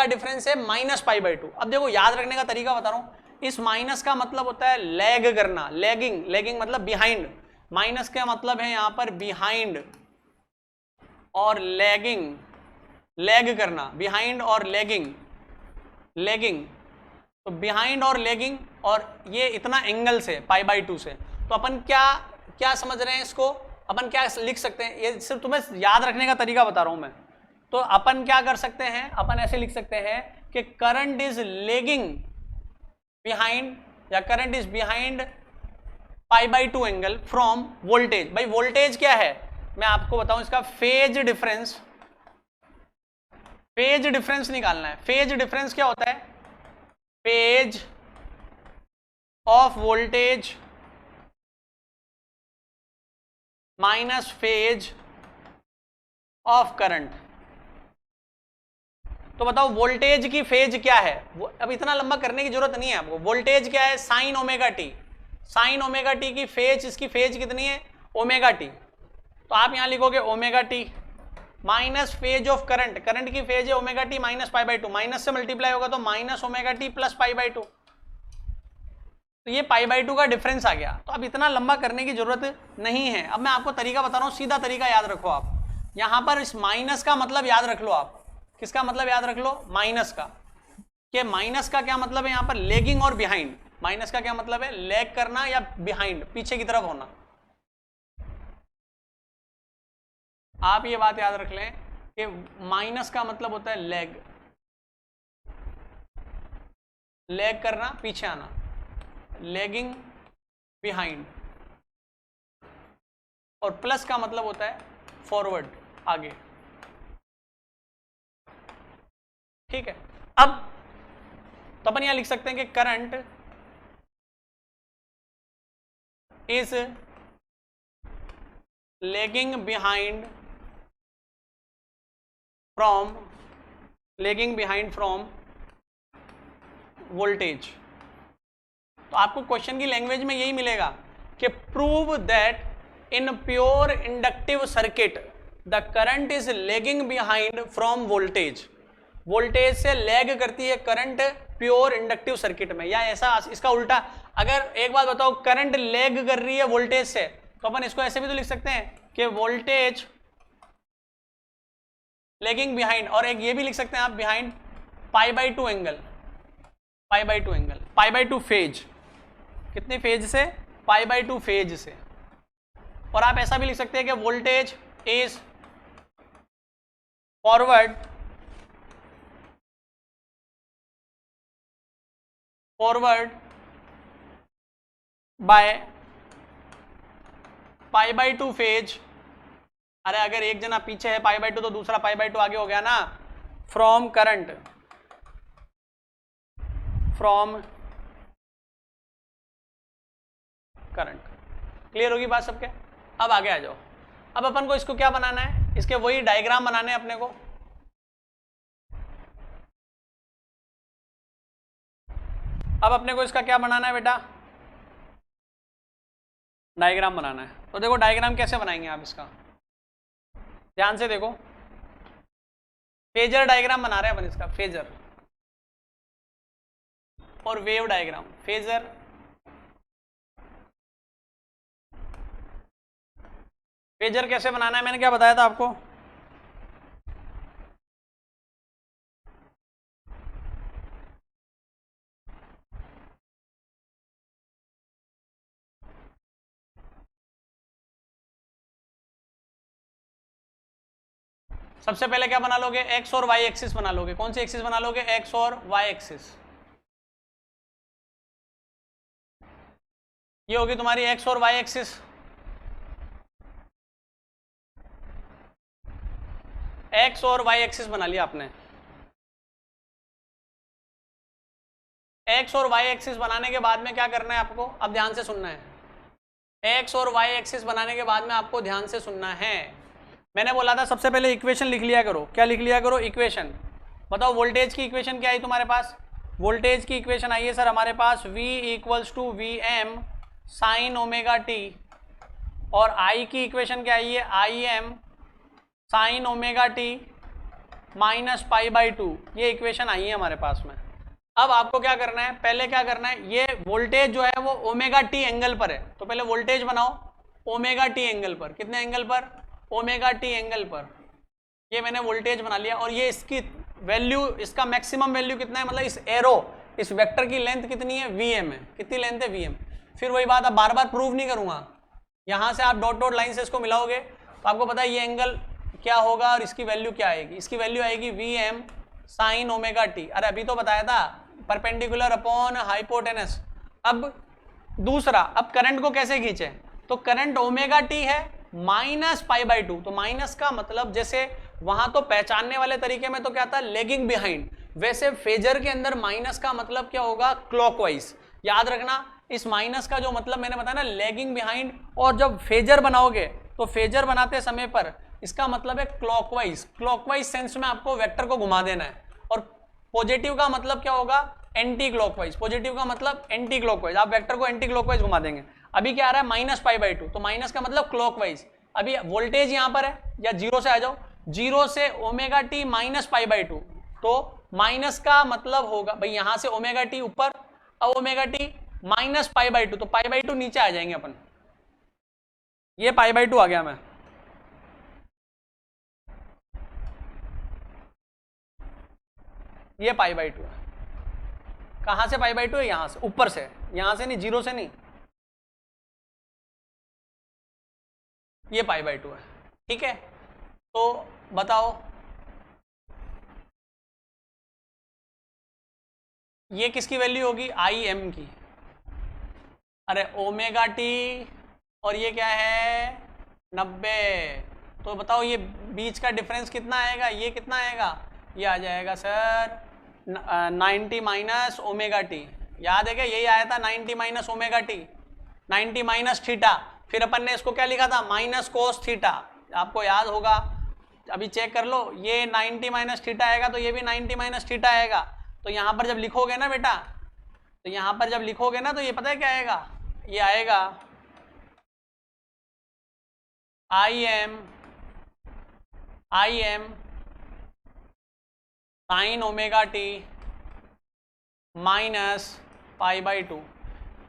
डिफरेंस है माइनस पाई बाई टू। अब देखो याद रखने का तरीका बता रहा हूं, इस माइनस का मतलब होता है लैग करना, लेगिंग मतलब बिहाइंड। माइनस का मतलब है यहां पर बिहाइंड और लैग करना, बिहाइंड और लेगिंग। तो बिहाइंड और लेगिंग, और ये इतना एंगल से पाई बाई टू से। तो अपन क्या समझ रहे हैं इसको? अपन क्या लिख सकते हैं? ये सिर्फ तुम्हें याद रखने का तरीका बता रहा हूं मैं। तो अपन क्या कर सकते हैं, अपन ऐसे लिख सकते हैं कि करंट इज लेगिंग बिहाइंड, या current is behind pi by two angle from voltage. भाई वोल्टेज क्या है मैं आपको बताऊं, इसका फेज डिफरेंस निकालना है। फेज डिफरेंस क्या होता है? Phase of voltage minus phase of current. तो बताओ वोल्टेज की फेज क्या है? अब इतना लंबा करने की जरूरत नहीं है आपको। वोल्टेज क्या है? Sign omega t. Sign omega T की फेज, इसकी फेज कितनी है? Omega T. तो आप यहां लिखोगे omega T minus phase of current. Current की फेज है omega T minus pi by two, minus से मल्टीप्लाई होगा तो minus omega t plus pi by two. तो ये पाई बाई टू का डिफरेंस आ गया। तो अब इतना लंबा करने की जरूरत नहीं है। अब मैं आपको तरीका बता रहा हूं, सीधा तरीका याद रखो आप। यहां पर इस माइनस का मतलब याद रख लो आप। किसका मतलब याद रख लो? माइनस का। कि माइनस का क्या मतलब है यहां पर? लेगिंग और बिहाइंड। माइनस का क्या मतलब है? लैग करना या बिहाइंड, पीछे की तरफ होना। आप ये बात याद रख लें कि माइनस का मतलब होता है लैग करना, पीछे आना, लैगिंग बिहाइंड। और प्लस का मतलब होता है फॉरवर्ड, आगे। ठीक है। अब तो अपन यहां लिख सकते हैं कि current is lagging behind from voltage. तो आपको क्वेश्चन की लैंग्वेज में यही मिलेगा कि prove that in pure inductive circuit the current is lagging behind from voltage. Voltage से लैग करती है करंट प्योर इंडक्टिव सर्किट में, या ऐसा इसका उल्टा। अगर एक बात बताओ, करंट लैग कर रही है वोल्टेज से, तो अपन इसको ऐसे भी तो लिख सकते हैं कि वोल्टेज लैगिंग बिहाइंड, और एक ये भी लिख सकते हैं आप behind pi by two angle, pi by two phase. कितने फेज से? पाई बाई टू फेज से। और आप ऐसा भी लिख सकते हैं कि voltage is forward by pi by two phase. अरे अगर एक जना पीछे है पाई बाई टू तो दूसरा पाई बाई टू आगे हो गया ना। फ्रॉम करंट क्लियर होगी बात सबके? अब आगे आ जाओ। अब अपन को इसको क्या बनाना है? इसके वही डायग्राम बनाने हैं अपने को। अब अपने को इसका क्या बनाना है बेटा? डायग्राम बनाना है। तो देखो डायग्राम कैसे बनाएंगे आप इसका, ध्यान से देखो। फेजर डायग्राम बना रहे हैं अपन इसका, फेजर और वेव डायग्राम। फेजर कैसे बनाना है मैंने क्या बताया था आपको? सबसे पहले क्या बना लोगे? एक्स और वाई एक्सिस बना लोगे। कौन सी एक्सिस बना लोगे? एक्स और वाई एक्सिस। ये होगी तुम्हारी एक्स और वाई एक्सिस। एक्स और वाई एक्सिस बना लिया आपने। एक्स और वाई एक्सिस बनाने के बाद में क्या करना है आपको? अब ध्यान से सुनना है। एक्स और वाई एक्सिस बनाने के बाद में आपको ध्यान से सुनना है। मैंने बोला था सबसे पहले इक्वेशन लिख लिया करो। क्या लिख लिया करो? इक्वेशन। बताओ वोल्टेज की इक्वेशन क्या आई तुम्हारे पास? वोल्टेज की इक्वेशन आई है सर हमारे पास V = VM sin omega t और आई की इक्वेशन क्या आई है, I M sine omega T minus pi by to, ये इक्वेशन आई है हमारे पास में। अब आपको क्या करना है, पहले क्या करना है, ये वोल्टेज जो है वो ओमेगा टी एंगल पर है, तो पहले वोल्टेज बनाओ ओमेगा टी एंगल पर। कितने एंगल पर, ओमेगा टी एंगल पर। ये मैंने वोल्टेज बना लिया और ये इसकी वैल्यू, इसका मैक्सिमम वैल्यू कितना है, मतलब इस एरो, इस वेक्टर की लेंथ कितनी है, वीएम है। कितनी लेंथ है, वीएम। फिर वही बात, अब बार बार प्रूव नहीं करूंगा, यहां से आप डॉट डॉट लाइन से इसको मिलाओगे तो आपको पता है ये एंगल क्या होगा और इसकी वैल्यू क्या आएगी, इसकी वैल्यू आएगी V M sine omega T. अरे अभी तो बताया था, परपेंडिकुलर अपॉन हाइपोटेनस। अब दूसरा, अब करंट को कैसे खींचे, तो करंट ओमेगा टी है माइनस पाई बाई टू, तो माइनस का मतलब जैसे वहां तो पहचानने वाले तरीके में तो क्या था, लेगिंग बिहाइंड, वैसे फेजर के अंदर माइनस का मतलब क्या होगा, क्लॉकवाइज। याद रखना, इस माइनस का जो मतलब मैंने बताया ना, लेगिंग बिहाइंड, और जब फेजर बनाओगे तो फेजर बनाते समय पर इसका मतलब है क्लॉकवाइज, क्लॉकवाइज सेंस में आपको वेक्टर को घुमा देना है। और पॉजिटिव का मतलब क्या होगा, एंटी क्लॉकवाइज, पॉजिटिव का मतलब एंटी क्लॉकवाइज, आप वेक्टर को एंटी क्लॉकवाइज घुमा देंगे। अभी क्या आ रहा है, माइनस पाई बाई टू, तो माइनस का मतलब क्लॉकवाइज। अभी वोल्टेज यहां पर है, या जीरो से आ जाओ, जीरो से omega T minus pi by two, तो माइनस का मतलब होगा भाई यहां से ओमेगा टी ऊपर, अब omega T minus pi by two, तो पाई बाई टू नीचे आ जाएंगे अपन, ये पाई बाई टू आ गया, मैं ये पाई बाई टू है। कहां से पाई बाई टू है, यहां से, ऊपर से, यहां से नहीं, जीरो से नहीं, ये पाई बाई टू है। ठीक है, तो बताओ ये किसकी वैल्यू होगी, आई एम की। अरे ओमेगा टी और ये क्या है 90, तो बताओ ये बीच का डिफरेंस कितना आएगा, ये कितना आएगा, ये आ जाएगा सर 90 माइनस ओमेगा टी। याद है क्या, यही आया था 90 minus omega T, 90 minus theta, फिर अपन ने इसको क्या लिखा था, माइनस कोस थीटा, आपको याद होगा, अभी चेक कर लो, ये 90 माइनस थीटा आएगा तो ये भी 90 माइनस थीटा आएगा। तो यहाँ पर जब लिखोगे ना बेटा, तो यहाँ पर जब लिखोगे ना तो ये पता है क्या आएगा, ये आएगा आई M sine omega T minus pi by to.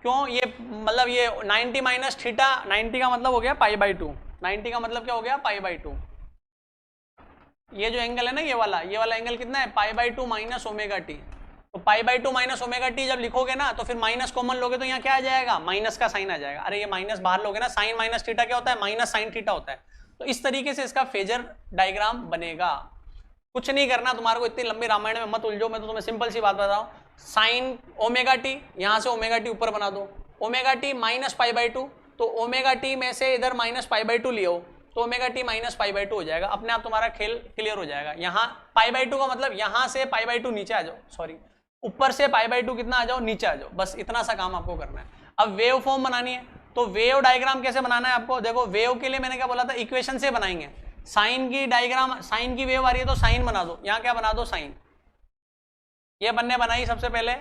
क्यों, ये मतलब ये 90 माइनस थीटा, 90 का मतलब हो गया पाई बाई टू, 90 का मतलब क्या हो गया, पाई बाई टू। ये जो एंगल है ना, ये वाला एंगल कितना है, pi by two minus omega T. तो pi by two minus omega T जब लिखोगे ना तो फिर माइनस कॉमन लोगे तो यहाँ क्या आ जाएगा, माइनस का साइन आ जाएगा। अरे ये माइनस बाहर लोगे ना, साइन माइनस थीटा क्या होता है, माइनस साइन थीटा होता है। तो इस तरीके से इसका फेजर डायग्राम बनेगा। कुछ नहीं करना तुम्हारे को, इतनी लंबी रामायण में मत उलझो, मैं तो तुम्हें सिंपल सी बात बताऊं, साइन ओमेगा टी, यहां से ओमेगा टी ऊपर बना दो, omega T minus pi by two, तो ओमेगा टी में से इधर माइनस पाई बाई टू लियो, तो omega T minus pi by to हो जाएगा, अपने आप तुम्हारा खेल क्लियर हो जाएगा। यहाँ पाई बाई टू का मतलब यहाँ से पाई बाई टू नीचे आ जाओ, सॉरी ऊपर से पाई बाई टू कितना आ जाओ, नीचे आ जाओ, बस इतना सा काम आपको करना है। अब वेव फॉर्म बनानी है, तो वेव डायग्राम कैसे बनाना है आपको, देखो वेव के लिए मैंने क्या बोला था, इक्वेशन से बनाएंगे। साइन की डायग्राम, साइन की वेव आ रही है तो साइन बना दो, यहाँ क्या बना दो, साइन। ये अपन ने बनाई सबसे पहले,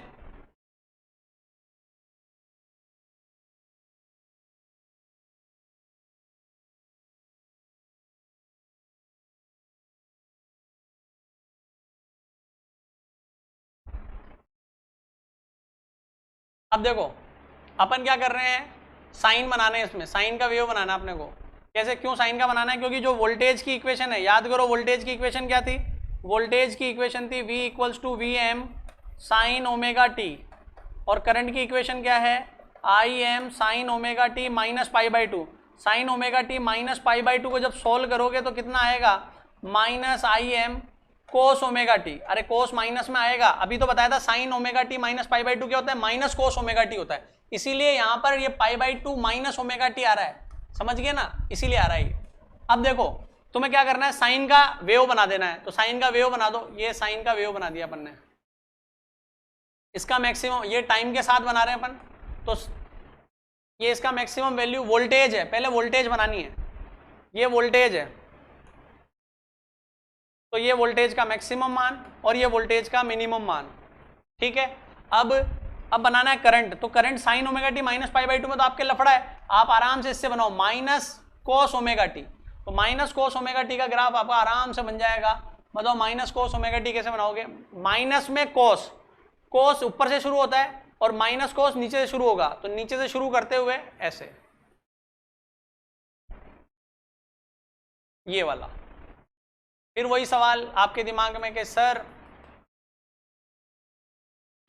अब देखो अपन क्या कर रहे हैं, साइन बनाने हैं, इसमें साइन का वेव बनाना है अपने को। कैसे, क्यों साइन का बनाना है, क्योंकि जो वोल्टेज की इक्वेशन है, याद करो वोल्टेज की इक्वेशन क्या थी, वोल्टेज की इक्वेशन थी V equals to V M sine omega t, और करंट की इक्वेशन क्या है, I M sine omega T minus pi by two. Sine omega T minus pi by two को जब सोल्व करोगे तो कितना आएगा, minus I M cos omega T. अरे कोस माइनस में आएगा, अभी तो बताया था sine omega T minus pi by two क्या होता है, माइनस कोस ओमेगा टी होता है, इसीलिए यहाँ पर ये pi by two minus omega T आ रहा है, समझ गए ना, इसीलिए आ रहा है ये। अब देखो तुम्हें क्या करना है, साइन का वेव बना देना है, तो साइन का वेव बना दो, ये साइन का वेव बना दिया अपन ने, इसका मैक्सिमम, ये टाइम के साथ बना रहे हैं अपन, तो ये इसका मैक्सिमम वैल्यू वोल्टेज है, पहले वोल्टेज बनानी है, ये वोल्टेज है, तो ये वोल्टेज का मैक्सिमम मान और ये वोल्टेज का मिनिमम मान, ठीक है। अब अब बनाना है करंट, तो current sign omega T minus pi by 2 में तो आपके लफड़ा है, आप आराम से इससे बनाओ माइनस कोस ओमेगा टी, तो माइनस कोस ओमेगा टी का ग्राफ आपका आराम से बन जाएगा। बताओ माइनस कोस ओमेगा टी कैसे बनाओगे, माइनस में कोस, कोस ऊपर से शुरू होता है और माइनस कोस नीचे से शुरू होगा, तो नीचे से शुरू करते हुए ऐसे, ये वाला। फिर वही सवाल आपके दिमाग में कि सर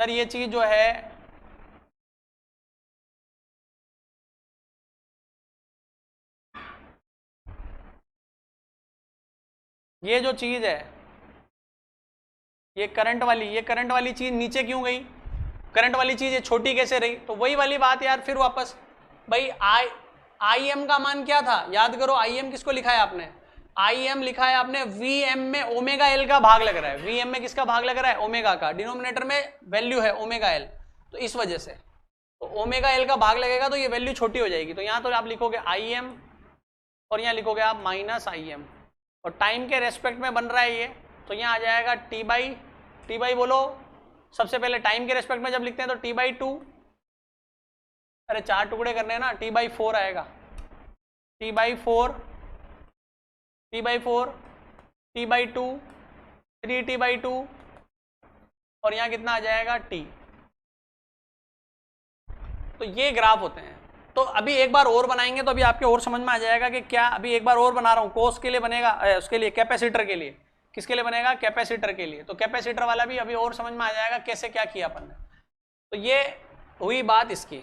ये चीज जो है ये जो चीज है ये करंट वाली चीज नीचे क्यों गई, करंट वाली चीज ये छोटी कैसे रही, तो वही वाली बात यार। फिर वापस भाई आई एम का मान क्या था, याद करो आई एम किसको लिखा है आपने, आई एम लिखा है आपने वी एम में ओमेगा एल का भाग लग रहा है, वी एम में किसका भाग लग रहा है, ओमेगा का, डिनोमिनेटर में वैल्यू है ओमेगा एल, तो इस वजह से तो ओमेगा एल का भाग लगेगा तो ये वैल्यू छोटी हो जाएगी, तो यहाँ तो आप लिखोगे आई एम और यहाँ लिखोगे आप माइनस आई एम, और टाइम के रेस्पेक्ट में बन रहा है ये, तो यहाँ आ जाएगा टी बाई बोलो, सबसे पहले टाइम के रेस्पेक्ट में जब लिखते हैं तो टी बाई 2, अरे 4 टुकड़े करने हैं ना, टी बाई 4 आएगा, T by 4, T by 4, T by 2, 3 T by 2, और यहाँ कितना आ जाएगा टी। तो ये ग्राफ होते हैं। तो अभी एक बार और बनाएंगे तो अभी आपके और समझ में आ जाएगा कि क्या, अभी एक बार और बना रहा हूँ, कोस के लिए बनेगा, उसके लिए कैपेसिटर के लिए, किसके लिए बनेगा, कैपेसिटर के लिए, तो कैपेसिटर वाला भी अभी और समझ में आ जाएगा कैसे क्या किया अपन ने। तो ये हुई बात इसकी।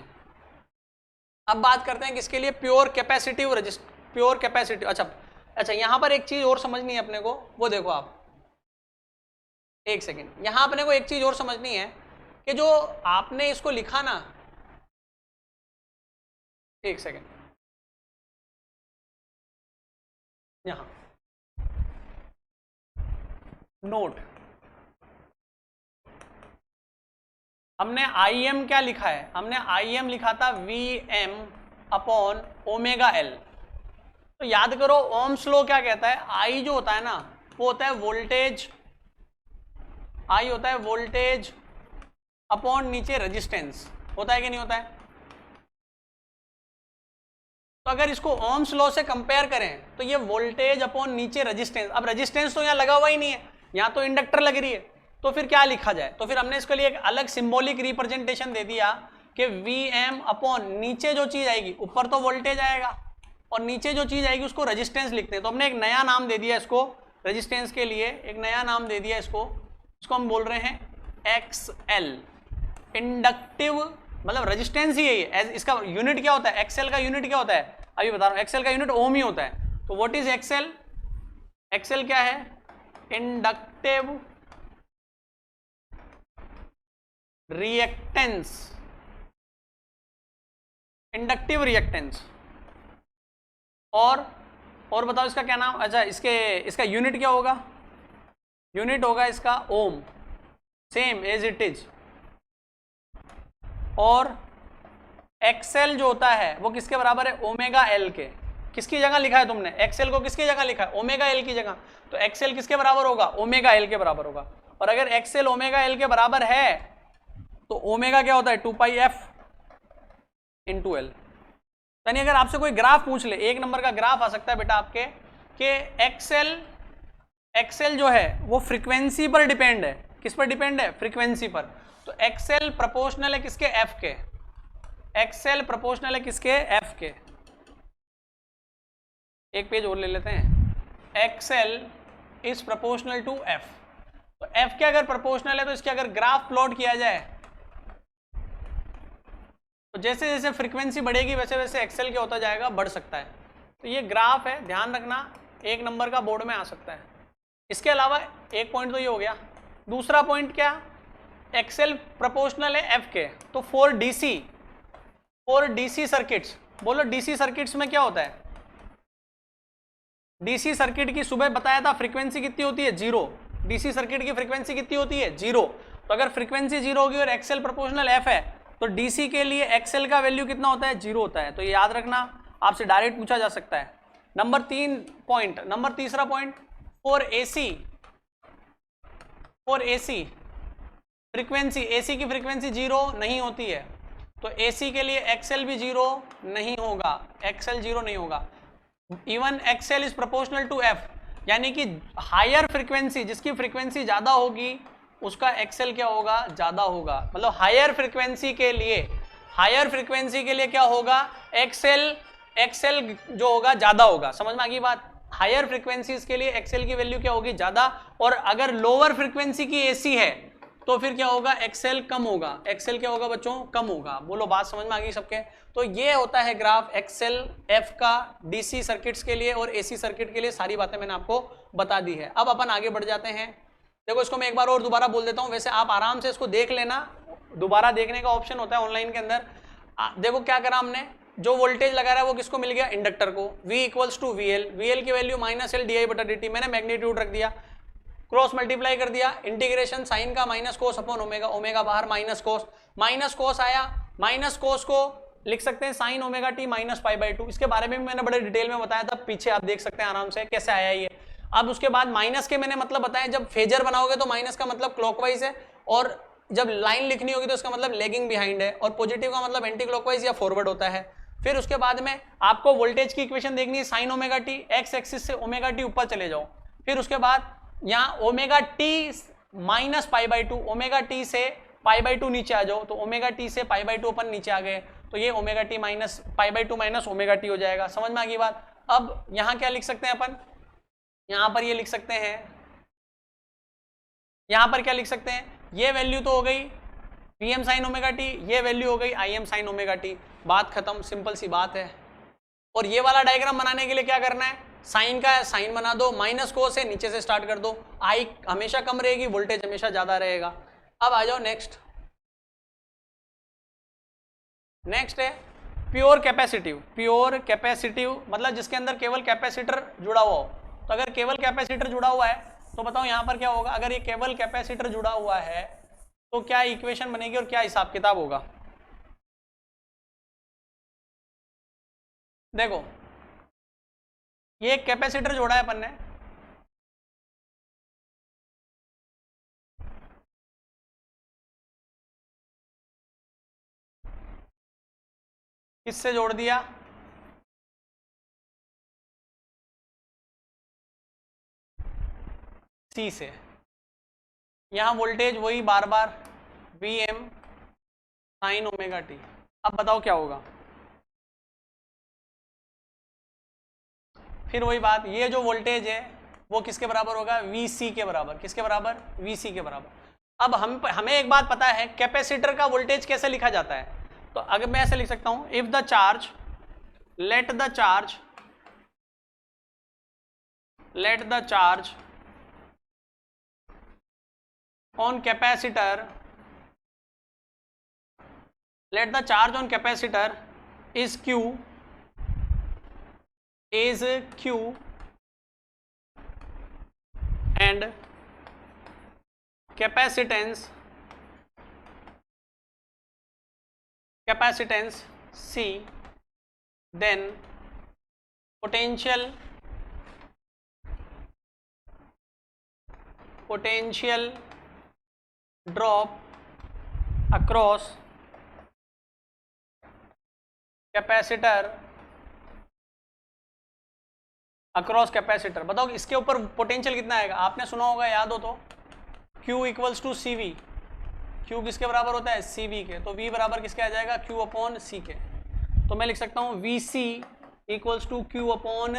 अब बात करते हैं किसके लिए, प्योर कैपेसिटिव प्योर कैपेसिटिव। अच्छा यहाँ पर एक चीज और समझनी है अपने को, वो देखो आप, एक सेकेंड, यहाँ अपने को एक चीज और समझनी है कि जो आपने इसको लिखा ना, एक सेकेंड, यहां नोट, हमने आई एम क्या लिखा है, हमने आई एम लिखा था V M upon omega L. तो याद करो ओम्स लॉ क्या कहता है, आई जो होता है ना वो होता है वोल्टेज, आई होता है वोल्टेज अपॉन नीचे रेजिस्टेंस, होता है कि नहीं होता है। तो अगर इसको ओम्स लॉ से कंपेयर करें तो ये वोल्टेज अपॉन नीचे रेजिस्टेंस, अब रेजिस्टेंस तो यहाँ लगा हुआ ही नहीं है, यहाँ तो इंडक्टर लग रही है, तो फिर क्या लिखा जाए, तो फिर हमने इसके लिए एक अलग सिंबॉलिक रिप्रेजेंटेशन दे दिया कि वी एम अपॉन नीचे जो चीज आएगी, ऊपर तो वोल्टेज आएगा और नीचे जो चीज आएगी उसको रेजिस्टेंस लिखते हैं। तो हमने एक नया नाम दे दिया इसको, रेजिस्टेंस के लिए एक नया नाम दे दिया इसको हम बोल रहे हैं एक्स एल, इंडक्टिव, मतलब रेजिस्टेंस ही है, इसका यूनिट क्या होता है, एक्सएल का यूनिट क्या होता है, अभी बता रहा हूं, एक्सएल का यूनिट ओम ही होता है। तो व्हाट इज एक्सएल, एक्सएल क्या है, इंडक्टिव रिएक्टेंस, इंडक्टिव रिएक्टेंस। और बताओ इसका क्या नाम, अच्छा इसका यूनिट क्या होगा, यूनिट होगा इसका ओम, सेम एज इट इज। और एक्सएल जो होता है वो किसके बराबर है, ओमेगा एल के। किसकी जगह लिखा है तुमने, एक्सएल को किसकी जगह लिखा है, ओमेगा एल की जगह, तो एक्सएल किसके बराबर होगा, ओमेगा एल के बराबर होगा। और अगर एक्सएल ओमेगा एल के बराबर है तो ओमेगा क्या होता है, 2 पाई एफ इंटू एल। यानी अगर आपसे कोई ग्राफ पूछ ले, एक नंबर का ग्राफ आ सकता है बेटा आपके कि एक्सएल जो है वो फ्रीक्वेंसी पर डिपेंड है, किस पर डिपेंड है, फ्रीक्वेंसी पर। तो एक्सएल प्रोपोर्शनल है किसके, एफ के, एक्सएल प्रोपोर्शनल है किसके, एफ के। एक पेज और ले लेते हैं, XL is proportional to F. तो एफ के अगर प्रोपोर्शनल है तो इसके अगर ग्राफ प्लॉट किया जाए तो जैसे जैसे फ्रीक्वेंसी बढ़ेगी वैसे वैसे एक्सएल क्या होता जाएगा, बढ़ सकता है। तो ये ग्राफ है, ध्यान रखना, एक नंबर का बोर्ड में आ सकता है। इसके अलावा एक पॉइंट तो ये हो गया, दूसरा पॉइंट क्या, एक्सएल प्रोपोर्शनल है एफ के, तो फॉर डीसी सर्किट्स, बोलो डीसी सर्किट्स में क्या होता है, डीसी सर्किट की सुबह बताया था फ्रीक्वेंसी कितनी होती है, 0। डीसी सर्किट की फ्रीक्वेंसी कितनी होती है, 0। तो अगर फ्रीक्वेंसी 0 होगी और एक्सएल प्रोपोर्शनल एफ है तो डीसी के लिए एक्सएल का वैल्यू कितना होता है, 0 होता है। तो ये याद रखना, आपसे डायरेक्ट पूछा जा सकता है। नंबर तीसरा point, for AC frequency, AC की फ्रीक्वेंसी 0 नहीं होती है, तो एसी के लिए एक्सएल भी 0 नहीं होगा, एक्सएल 0 नहीं होगा। Even XL is proportional to F, यानी कि हायर फ्रीक्वेंसी, जिसकी फ्रीक्वेंसी ज्यादा होगी उसका एक्सएल क्या होगा, ज्यादा होगा। मतलब हायर फ्रीक्वेंसी के लिए क्या होगा, एक्सएल जो होगा ज्यादा होगा। समझ में आ गई बात? हायर फ्रीक्वेंसीज के लिए एक्सएल की वैल्यू क्या होगी, ज्यादा। और अगर लोअर फ्रीक्वेंसी की एसी है तो फिर क्या होगा, एक्सएल कम होगा। एक्सएल क्या होगा बच्चों, कम होगा। बोलो बात समझ में आ गई सबके? तो ये होता है ग्राफ एक्सएल एफ का डीसी सर्किट्स के लिए और एसी सर्किट के लिए। सारी बातें मैंने आपको बता दी है। अब अपन आगे बढ़ जाते हैं। देखो इसको मैं एक बार और दोबारा बोल देता हूं, वैसे आप आराम से इसको देख लेना, दोबारा देखने का ऑप्शन होता है ऑनलाइन के अंदर। देखो क्या करा हमने, जो वोल्टेज लगा रहा है वो किसको मिल गया, इंडक्टर को। V equals to VL, VL की वैल्यू -L di/dt, मैंने मैग्नीट्यूड रख दिया, क्रॉस मल्टीप्लाई कर दिया, इंटीग्रेशन साइन का minus cos upon omega, omega बाहर माइनस कोस आया, माइनस कोस को लिख सकते हैं साइन ओमेगा टी -π/2। इसके बारे में भी मैंने बड़े डिटेल में बताया था, पीछे आप देख सकते हैं आराम से कैसे आया ये। अब उसके बाद माइनस के मैंने मतलब बताया, जब फेजर बनाओगे तो माइनस का मतलब क्लॉकवाइज है, और जब लाइन लिखनी होगी तो उसका मतलब लेगिंग बिहाइंड है, और पॉजिटिव का मतलब एंटी क्लॉकवाइज या फॉरवर्ड होता है। फिर उसके बाद में आपको वोल्टेज की इक्वेशन देखनी है, sign omega T, x axis से ओमेगा टी ऊपर चले जाओ। फिर उसके बाद यहाँ ओमेगा टी -π/2, ओमेगा टी से π/2 नीचे आ जाओ, तो ओमेगा टी से π/2 अपन नीचे आ गए, तो ये omega T -π/2 minus omega T हो जाएगा। समझ में आ गई बात? अब यहाँ क्या लिख सकते हैं अपन, यहाँ पर ये लिख सकते हैं, यहाँ पर क्या लिख सकते हैं, ये वैल्यू तो हो गई Vm साइन ओमेगा टी, ये वैल्यू हो गई Im साइन ओमेगा टी। बात खत्म, सिंपल सी बात है। और ये वाला डायग्राम बनाने के लिए क्या करना है, साइन का साइन बना दो, माइनस कोस है नीचे से स्टार्ट कर दो, आई हमेशा कम रहेगी, वोल्टेज हमेशा ज्यादा रहेगा। अब आ जाओ नेक्स्ट है प्योर कैपेसिटिव, मतलब जिसके अंदर केवल कैपेसिटर जुड़ा हुआ हो। तो अगर केवल कैपेसिटर जुड़ा हुआ है तो बताओ यहाँ पर क्या होगा, अगर ये केवल कैपेसिटर जुड़ा हुआ है तो क्या इक्वेशन बनेगी और क्या हिसाब किताब होगा। देखो ये एक कैपेसिटर जोड़ा है अपन ने, किससे जोड़ दिया, सी से। यहां वोल्टेज वही बार बार Vm साइन ओमेगा टी। अब बताओ क्या होगा, फिर वही बात, ये जो वोल्टेज है वो किसके बराबर होगा, Vc के बराबर। किसके बराबर, Vc के बराबर। अब हमें एक बात पता है, कैपेसिटर का वोल्टेज कैसे लिखा जाता है। तो अगर मैं ऐसे लिख सकता हूं, if the charge, let the charge on capacitor, let the charge on capacitor is Q and capacitance C, then potential drop across capacitor बताओ इसके ऊपर पोटेंशियल कितना आएगा। आपने सुना होगा, याद हो तो, Q equals to CV। Q किसके बराबर होता है, CV के। तो V बराबर किसके आ जाएगा, Q अपॉन C के। तो मैं लिख सकता हूँ VC equals to Q upon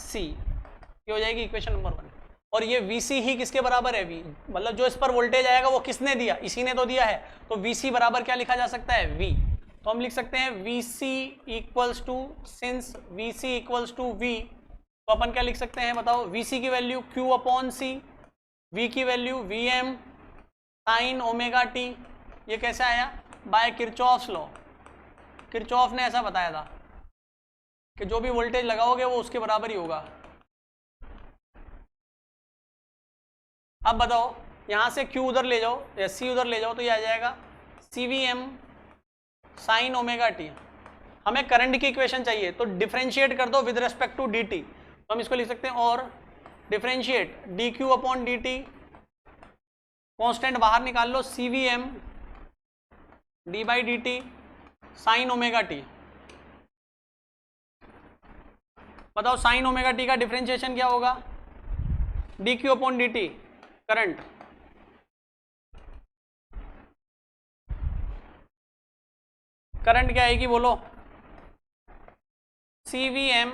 C। ये हो जाएगी इक्वेशन नंबर 1। और ये VC ही किसके बराबर है, V, मतलब जो इस पर वोल्टेज आएगा वो किसने दिया, इसी ने तो दिया है। तो VC बराबर क्या लिखा जा सकता है, V। तो हम लिख सकते हैं VC equals to, since VC equals to V, तो अपन क्या लिख सकते हैं बताओ, VC की value Q upon C, V की value Vm sine omega T. ये कैसे आया, बाय किरचॉफ्स लॉ। किरचॉफ ने ऐसा बताया था कि जो भी वोल्टेज लगाओगे वो उसके बराबर ही होगा। अब बताओ यहां से Q उधर ले जाओ या C उधर ले जाओ, तो ये आ जाएगा CVm साइन ओमेगा टी। हमें करंट की इक्वेशन चाहिए, तो डिफरेंशिएट कर दो विद रेस्पेक्ट टू dt। तो हम इसको लिख सकते हैं, और differentiate dq upon dt constant बाहर निकाल लो, CVM D by D T sign omega T. बताओ साइन ओमेगा टी का डिफरेंशिएशन क्या होगा? D Q upon D T current. Current क्या आएगी बोलो? CVM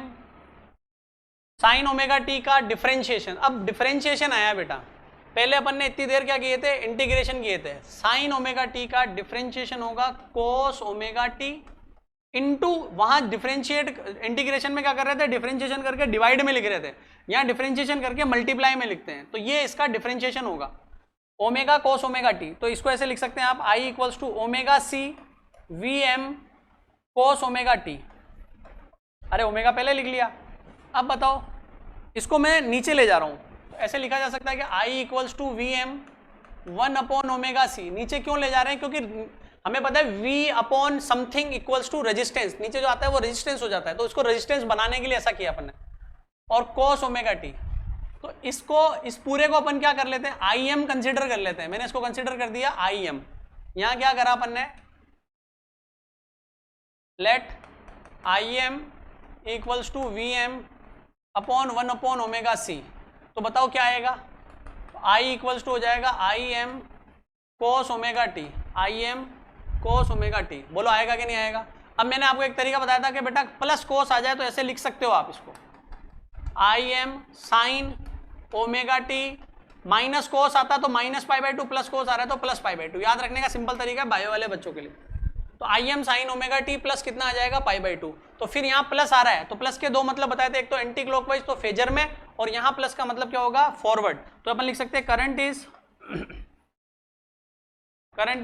साइन ओमेगा टी का डिफरेंशिएशन। अब डिफरेंशिएशन आया बेटा, पहले अपन ने इतनी देर क्या किए थे? इंटीग्रेशन किए थे। साइन ओमेगा टी का डिफरेंशिएशन होगा कोस ओमेगा टी इंटू, वहां डिफरेंशिएट इंटीग्रेशन में क्या कर रहे थे? डिफरेंशिएशन करके डिवाइड में लिख रहे थे, यहाँ डिफरेंशिएशन करके मल्टीप्लाई में लिखते हैं, तो ये इसका डिफरेंशिएशन होगा ओमेगा कोस ओमेगा टी। तो इसको ऐसे लिख सकते हैं आप, I equals to omega C V M cos omega T. अरे ओमेगा पहले लिख लिया, अब बताओ इसको मैं नीचे ले जा रहा हूं, ऐसे लिखा जा सकता है कि I equals to V M 1 upon omega C. नीचे क्यों ले जा रहे हैं? क्योंकि हमें पता है v upon something equals to resistance, नीचे जो आता है वो रेजिस्टेंस हो जाता है, तो इसको रेजिस्टेंस बनाने के लिए ऐसा किया अपन ने। और कोस ओमेगा टी, तो इसको, इस पूरे को अपन क्या कर लेते हैं? आई एम कंसिडर कर लेते हैं। मैंने इसको कंसिडर कर दिया आई एम। यहां क्या करा अपन ने? Let I M equals to V M upon 1 upon omega C. तो बताओ क्या आएगा? आई इक्वल्स टू हो जाएगा I M cos omega T, I M cos omega t. बोलो आएगा कि नहीं आएगा? अब मैंने आपको एक तरीका बताया था कि बेटा प्लस कोस आ जाए तो ऐसे लिख सकते हो आप इसको, I M sine omega T, minus cos आता तो minus pi by two, plus cos आ रहा है तो प्लस पाई बाई टू। याद रखने का सिंपल तरीका है बायो वाले बच्चों के लिए। तो आई M sine omega t plus कितना आ जाएगा? पाई बाई टू। तो फिर यहाँ प्लस आ रहा है, तो प्लस के दो मतलब बताए थे, एक तो एंटी क्लॉकवाइज तो फेजर में, और यहाँ प्लस का मतलब क्या होगा? फॉरवर्ड। तो अपन लिख सकते हैं current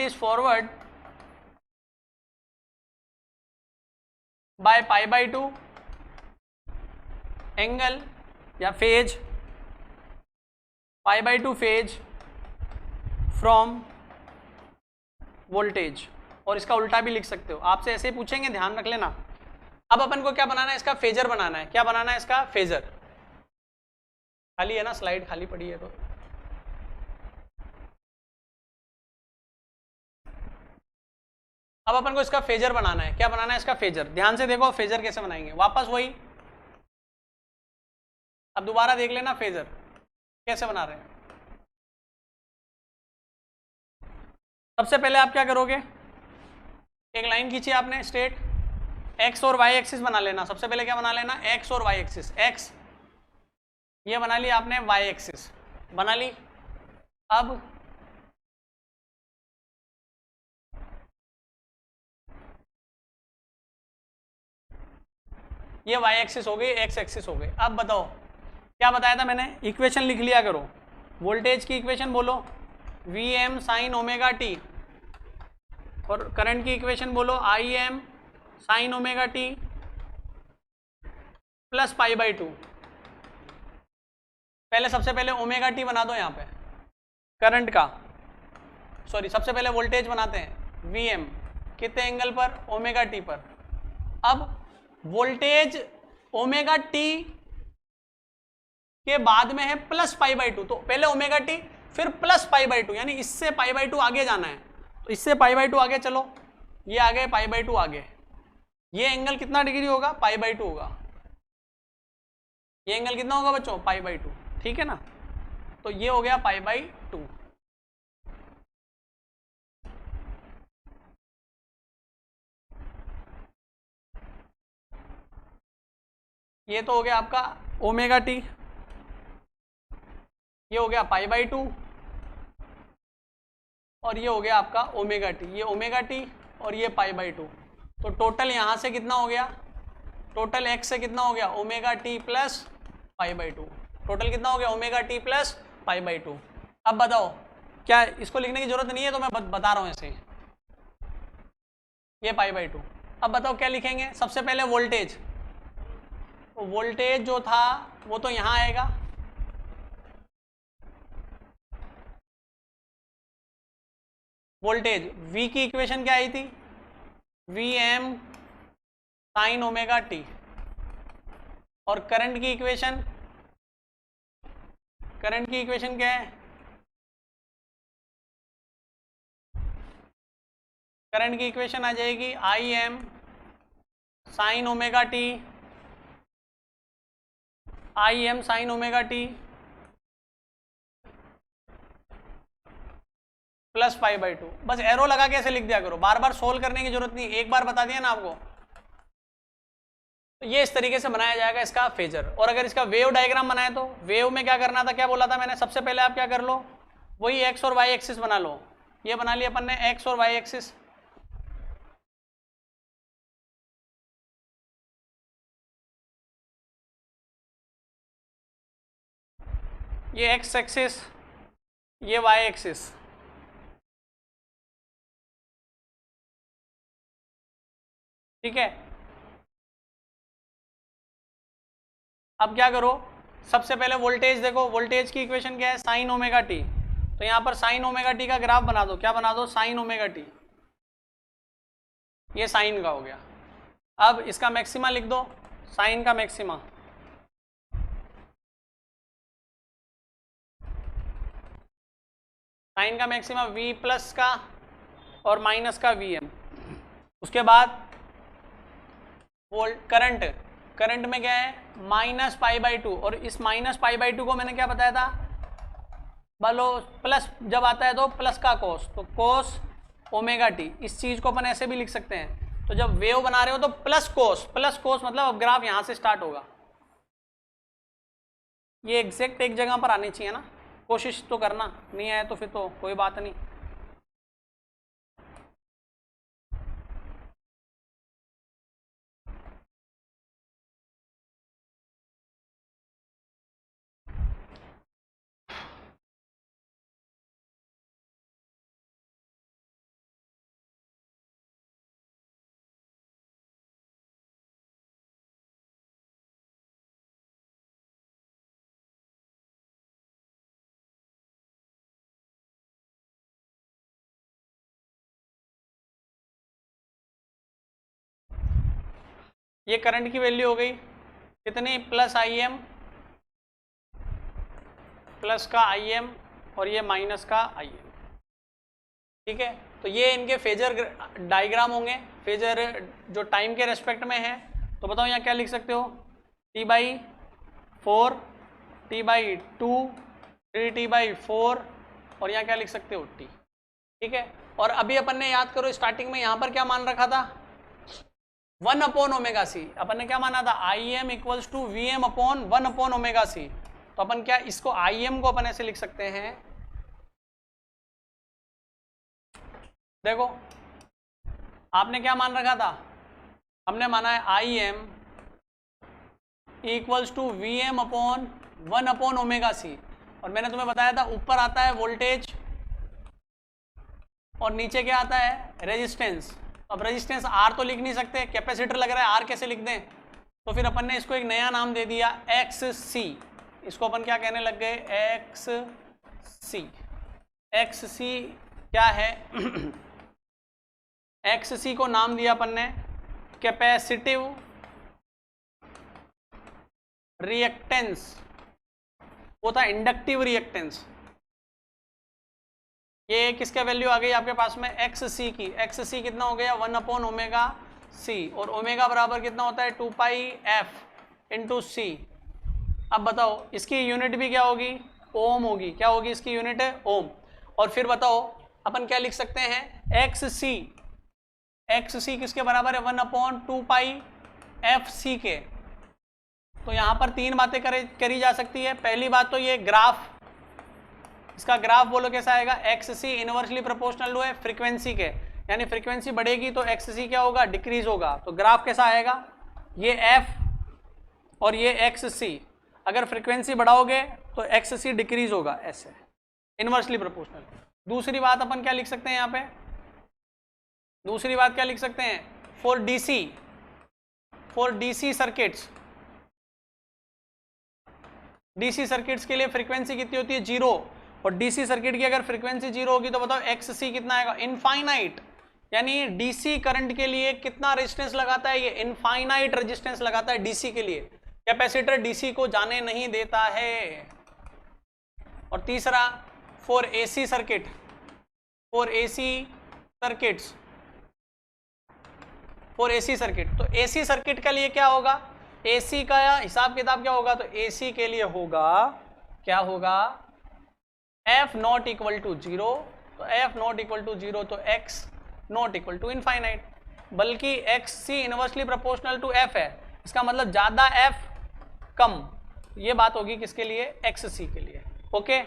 is forward by pi by two angle या phase, pi by two phase from voltage. और इसका उल्टा भी लिख सकते हो, आपसे ऐसे ही पूछेंगे, ध्यान रख लेना। अब अपन को क्या बनाना है? इसका फेजर बनाना है। क्या बनाना है इसका? फेजर। खाली है ना, स्लाइड खाली पड़ी है तो अब अपन को इसका फेजर बनाना है। क्या बनाना है इसका? फेजर। ध्यान से देखो फेजर कैसे बनाएंगे, वापस वही, अब दोबारा देख लेना फेजर कैसे बना रहे हैं। सबसे पहले आप क्या करोगे? एक लाइन खींची आपने स्ट्रेट, एक्स और वाई एक्सिस बना लेना। सबसे पहले क्या बना लेना? एक्स और वाई एक्सिस। एक्स ये बना ली आपने, वाई एक्सिस बना ली। अब ये वाई एक्सिस हो गई, एक्स एक्सिस हो गई। अब बताओ क्या बताया था मैंने? इक्वेशन लिख लिया करो, वोल्टेज की इक्वेशन बोलो V M sine omega t, और करंट की इक्वेशन बोलो I M sine omega t plus pi by two. पहले सबसे पहले ओमेगा टी बना दो यहाँ पे करंट का, सॉरी सबसे पहले वोल्टेज बनाते हैं वी एम, कितने एंगल पर? ओमेगा टी पर। अब वोल्टेज ओमेगा टी के बाद में है प्लस पाई बाई टू, तो पहले ओमेगा टी फिर प्लस पाई बाई टू, यानी इससे पाई बाई टू आगे जाना है। तो इससे पाई बाई टू आगे चलो, ये आगे पाई बाई टू आगे, ये एंगल कितना डिग्री होगा? पाई बाई टू होगा। ये एंगल कितना होगा बच्चों? पाई बाई टू, ठीक है ना? तो ये हो गया पाई बाई टू। ये तो हो गया आपका ओमेगा टी, ये हो गया पाई बाई टू, और ये हो गया आपका ओमेगा टी। ये ओमेगा टी और ये पाई बाई टू। तो टोटल यहां से कितना हो गया? टोटल एक्स से कितना हो गया? Omega t plus pi by to. Total कितना हो गया? Omega t plus pi by to. अब बताओ, क्या इसको लिखने की जरूरत नहीं है, तो मैं बता रहा हूं ऐसे ही, ये पाई बाई टू। अब बताओ क्या लिखेंगे? सबसे पहले वोल्टेज, तो वोल्टेज जो था वो तो यहां आएगा, वोल्टेज V की इक्वेशन क्या आई थी? V M sine omega t. और करंट की इक्वेशन, करंट की इक्वेशन क्या है? करंट की इक्वेशन आ जाएगी I M sine omega T, I M sine omega t plus pi by two. बस एरो लगा के ऐसे लिख दिया करो, बार बार सोल्व करने की जरूरत नहीं, एक बार बता दिया ना आपको। तो ये इस तरीके से बनाया जाएगा इसका फेजर। और अगर इसका वेव डायग्राम बनाए तो वेव में क्या करना था, क्या बोला था मैंने, सबसे पहले आप क्या कर लो, वही एक्स और वाई एक्सिस बना लो। ये बना लिया अपन ने एक्स और वाई एक्सिस, ये एक्स एक्सिस, ये वाई एक्सिस। ठीक है, अब क्या करो, सबसे पहले वोल्टेज देखो, वोल्टेज की इक्वेशन क्या है, साइन ओमेगा टी। तो यहां पर साइन ओमेगा टी का ग्राफ बना दो, क्या बना दो, साइन ओमेगा टी, ये साइन का हो गया। अब इसका मैक्सिमा लिख दो, साइन का मैक्सिमा, साइन का मैक्सिमा v प्लस का और माइनस का vm। उसके बाद वोल्ट करंट, करंट में क्या है, माइनस पाई बाई टू, और इस माइनस पाई बाई टू को मैंने क्या बताया था, बोलो प्लस जब आता है तो प्लस का कोस, तो कोस ओमेगा टी। इस चीज को अपन ऐसे भी लिख सकते हैं। तो जब वेव बना रहे हो तो प्लस कोस, प्लस कोस मतलब अब ग्राफ यहां से स्टार्ट होगा। ये एग्जैक्ट एक जगह पर आनी चाहिए ना, कोशिश तो करना, नहीं आए तो फिर तो कोई बात नहीं। ये करंट की वैल्यू हो गई कितनी, प्लस आई एम, प्लस का आई एम, और ये माइनस का आई एम। ठीक है, तो ये इनके फेजर डायग्राम होंगे, फेजर जो टाइम के रेस्पेक्ट में है। तो बताओ यहाँ क्या लिख सकते हो, T by 4, T by 2, 3t/4, और यहाँ क्या लिख सकते हो, टी। ठीक है, और अभी अपन ने याद करो स्टार्टिंग में यहाँ पर क्या मान रखा था, 1/ओमेगा सी। अपन ने क्या माना था, I M equals to V M upon 1/ओमेगा सी। तो अपन क्या, इसको आई एम को अपन ऐसे लिख सकते हैं, देखो आपने क्या मान रखा था, हमने माना है I M equals to V M upon 1/ओमेगा सी। और मैंने तुम्हें बताया था ऊपर आता है वोल्टेज और नीचे क्या आता है, रेजिस्टेंस। अब रेजिस्टेंस आर तो लिख नहीं सकते, कैपेसिटर लग रहा है, आर कैसे लिख दें। तो फिर अपन ने इसको एक नया नाम दे दिया एक्स सी। इसको अपन क्या कहने लग गए, एक्स सी। एक्स सी क्या है, एक्स सी को नाम दिया अपन ने कैपेसिटिव रिएक्टेंस, वो था इंडक्टिव रिएक्टेंस। ये किसका वैल्यू आ गई आपके पास में, एक्स सी की। एक्स सी कितना हो गया, 1/ओमेगा सी, और ओमेगा बराबर कितना होता है, 2πf इंटू सी। अब बताओ इसकी यूनिट भी क्या होगी, ओम होगी। क्या होगी इसकी यूनिट, ओम। और फिर बताओ अपन क्या लिख सकते हैं, एक्स सी, एक्स सी किसके बराबर है, 1/2πf सी के। तो यहाँ पर तीन बातें करी जा सकती है। पहली बात तो ये ग्राफ, इसका ग्राफ बोलो कैसा आएगा, एक्स सी इनवर्सली प्रोपोर्शनल है फ्रीक्वेंसी के, यानी फ्रीक्वेंसी बढ़ेगी तो एक्स सी क्या होगा, डिक्रीज होगा। तो ग्राफ कैसा आएगा, ये एफ और ये एक्स सी, अगर फ्रीक्वेंसी बढ़ाओगे तो एक्स सी डिक्रीज होगा, ऐसे इनवर्सली प्रोपोर्शनल। दूसरी बात अपन क्या लिख सकते हैं यहाँ पे, दूसरी बात क्या लिख सकते हैं, for DC circuits, DC circuits के लिए फ्रीक्वेंसी कितनी होती है, 0। और डीसी सर्किट की अगर फ्रीक्वेंसी 0 होगी तो बताओ एक्स सी कितना आएगा, इनफाइनाइट। यानी डीसी करंट के लिए कितना रेजिस्टेंस लगाता है, ये इनफाइनाइट रेजिस्टेंस लगाता है डीसी के लिए। कैपेसिटर डीसी को जाने नहीं देता है। और तीसरा, for AC circuit, for AC circuits for AC circuit. तो एसी सर्किट के लिए क्या होगा, एसी का हिसाब किताब क्या होगा, तो एसी के लिए होगा, क्या होगा, एफ नॉट इक्वल टू 0, तो एफ नॉट इक्वल टू 0 तो X not equal to infinite, बल्कि X C inversely proportional to F है, इसका मतलब ज्यादा एफ कम, ये बात होगी किसके लिए, एक्स सी के लिए। ओके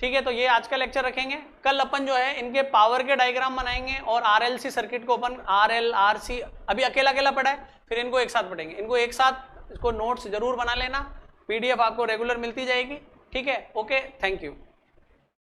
ठीक है, तो ये आज का लेक्चर रखेंगे। कल अपन जो है इनके पावर के डायग्राम बनाएंगे और आरएलसी सर्किट को अपन आरएल आरसी अभी अकेला अकेला पढ़ा है, फिर इनको एक साथ पढ़ेंगे। इनको एक साथ, इसको नोट्स जरूर बना लेना, पीडीएफ आपको रेगुलर मिलती जाएगी। ठीक है, ओके, थैंक यू।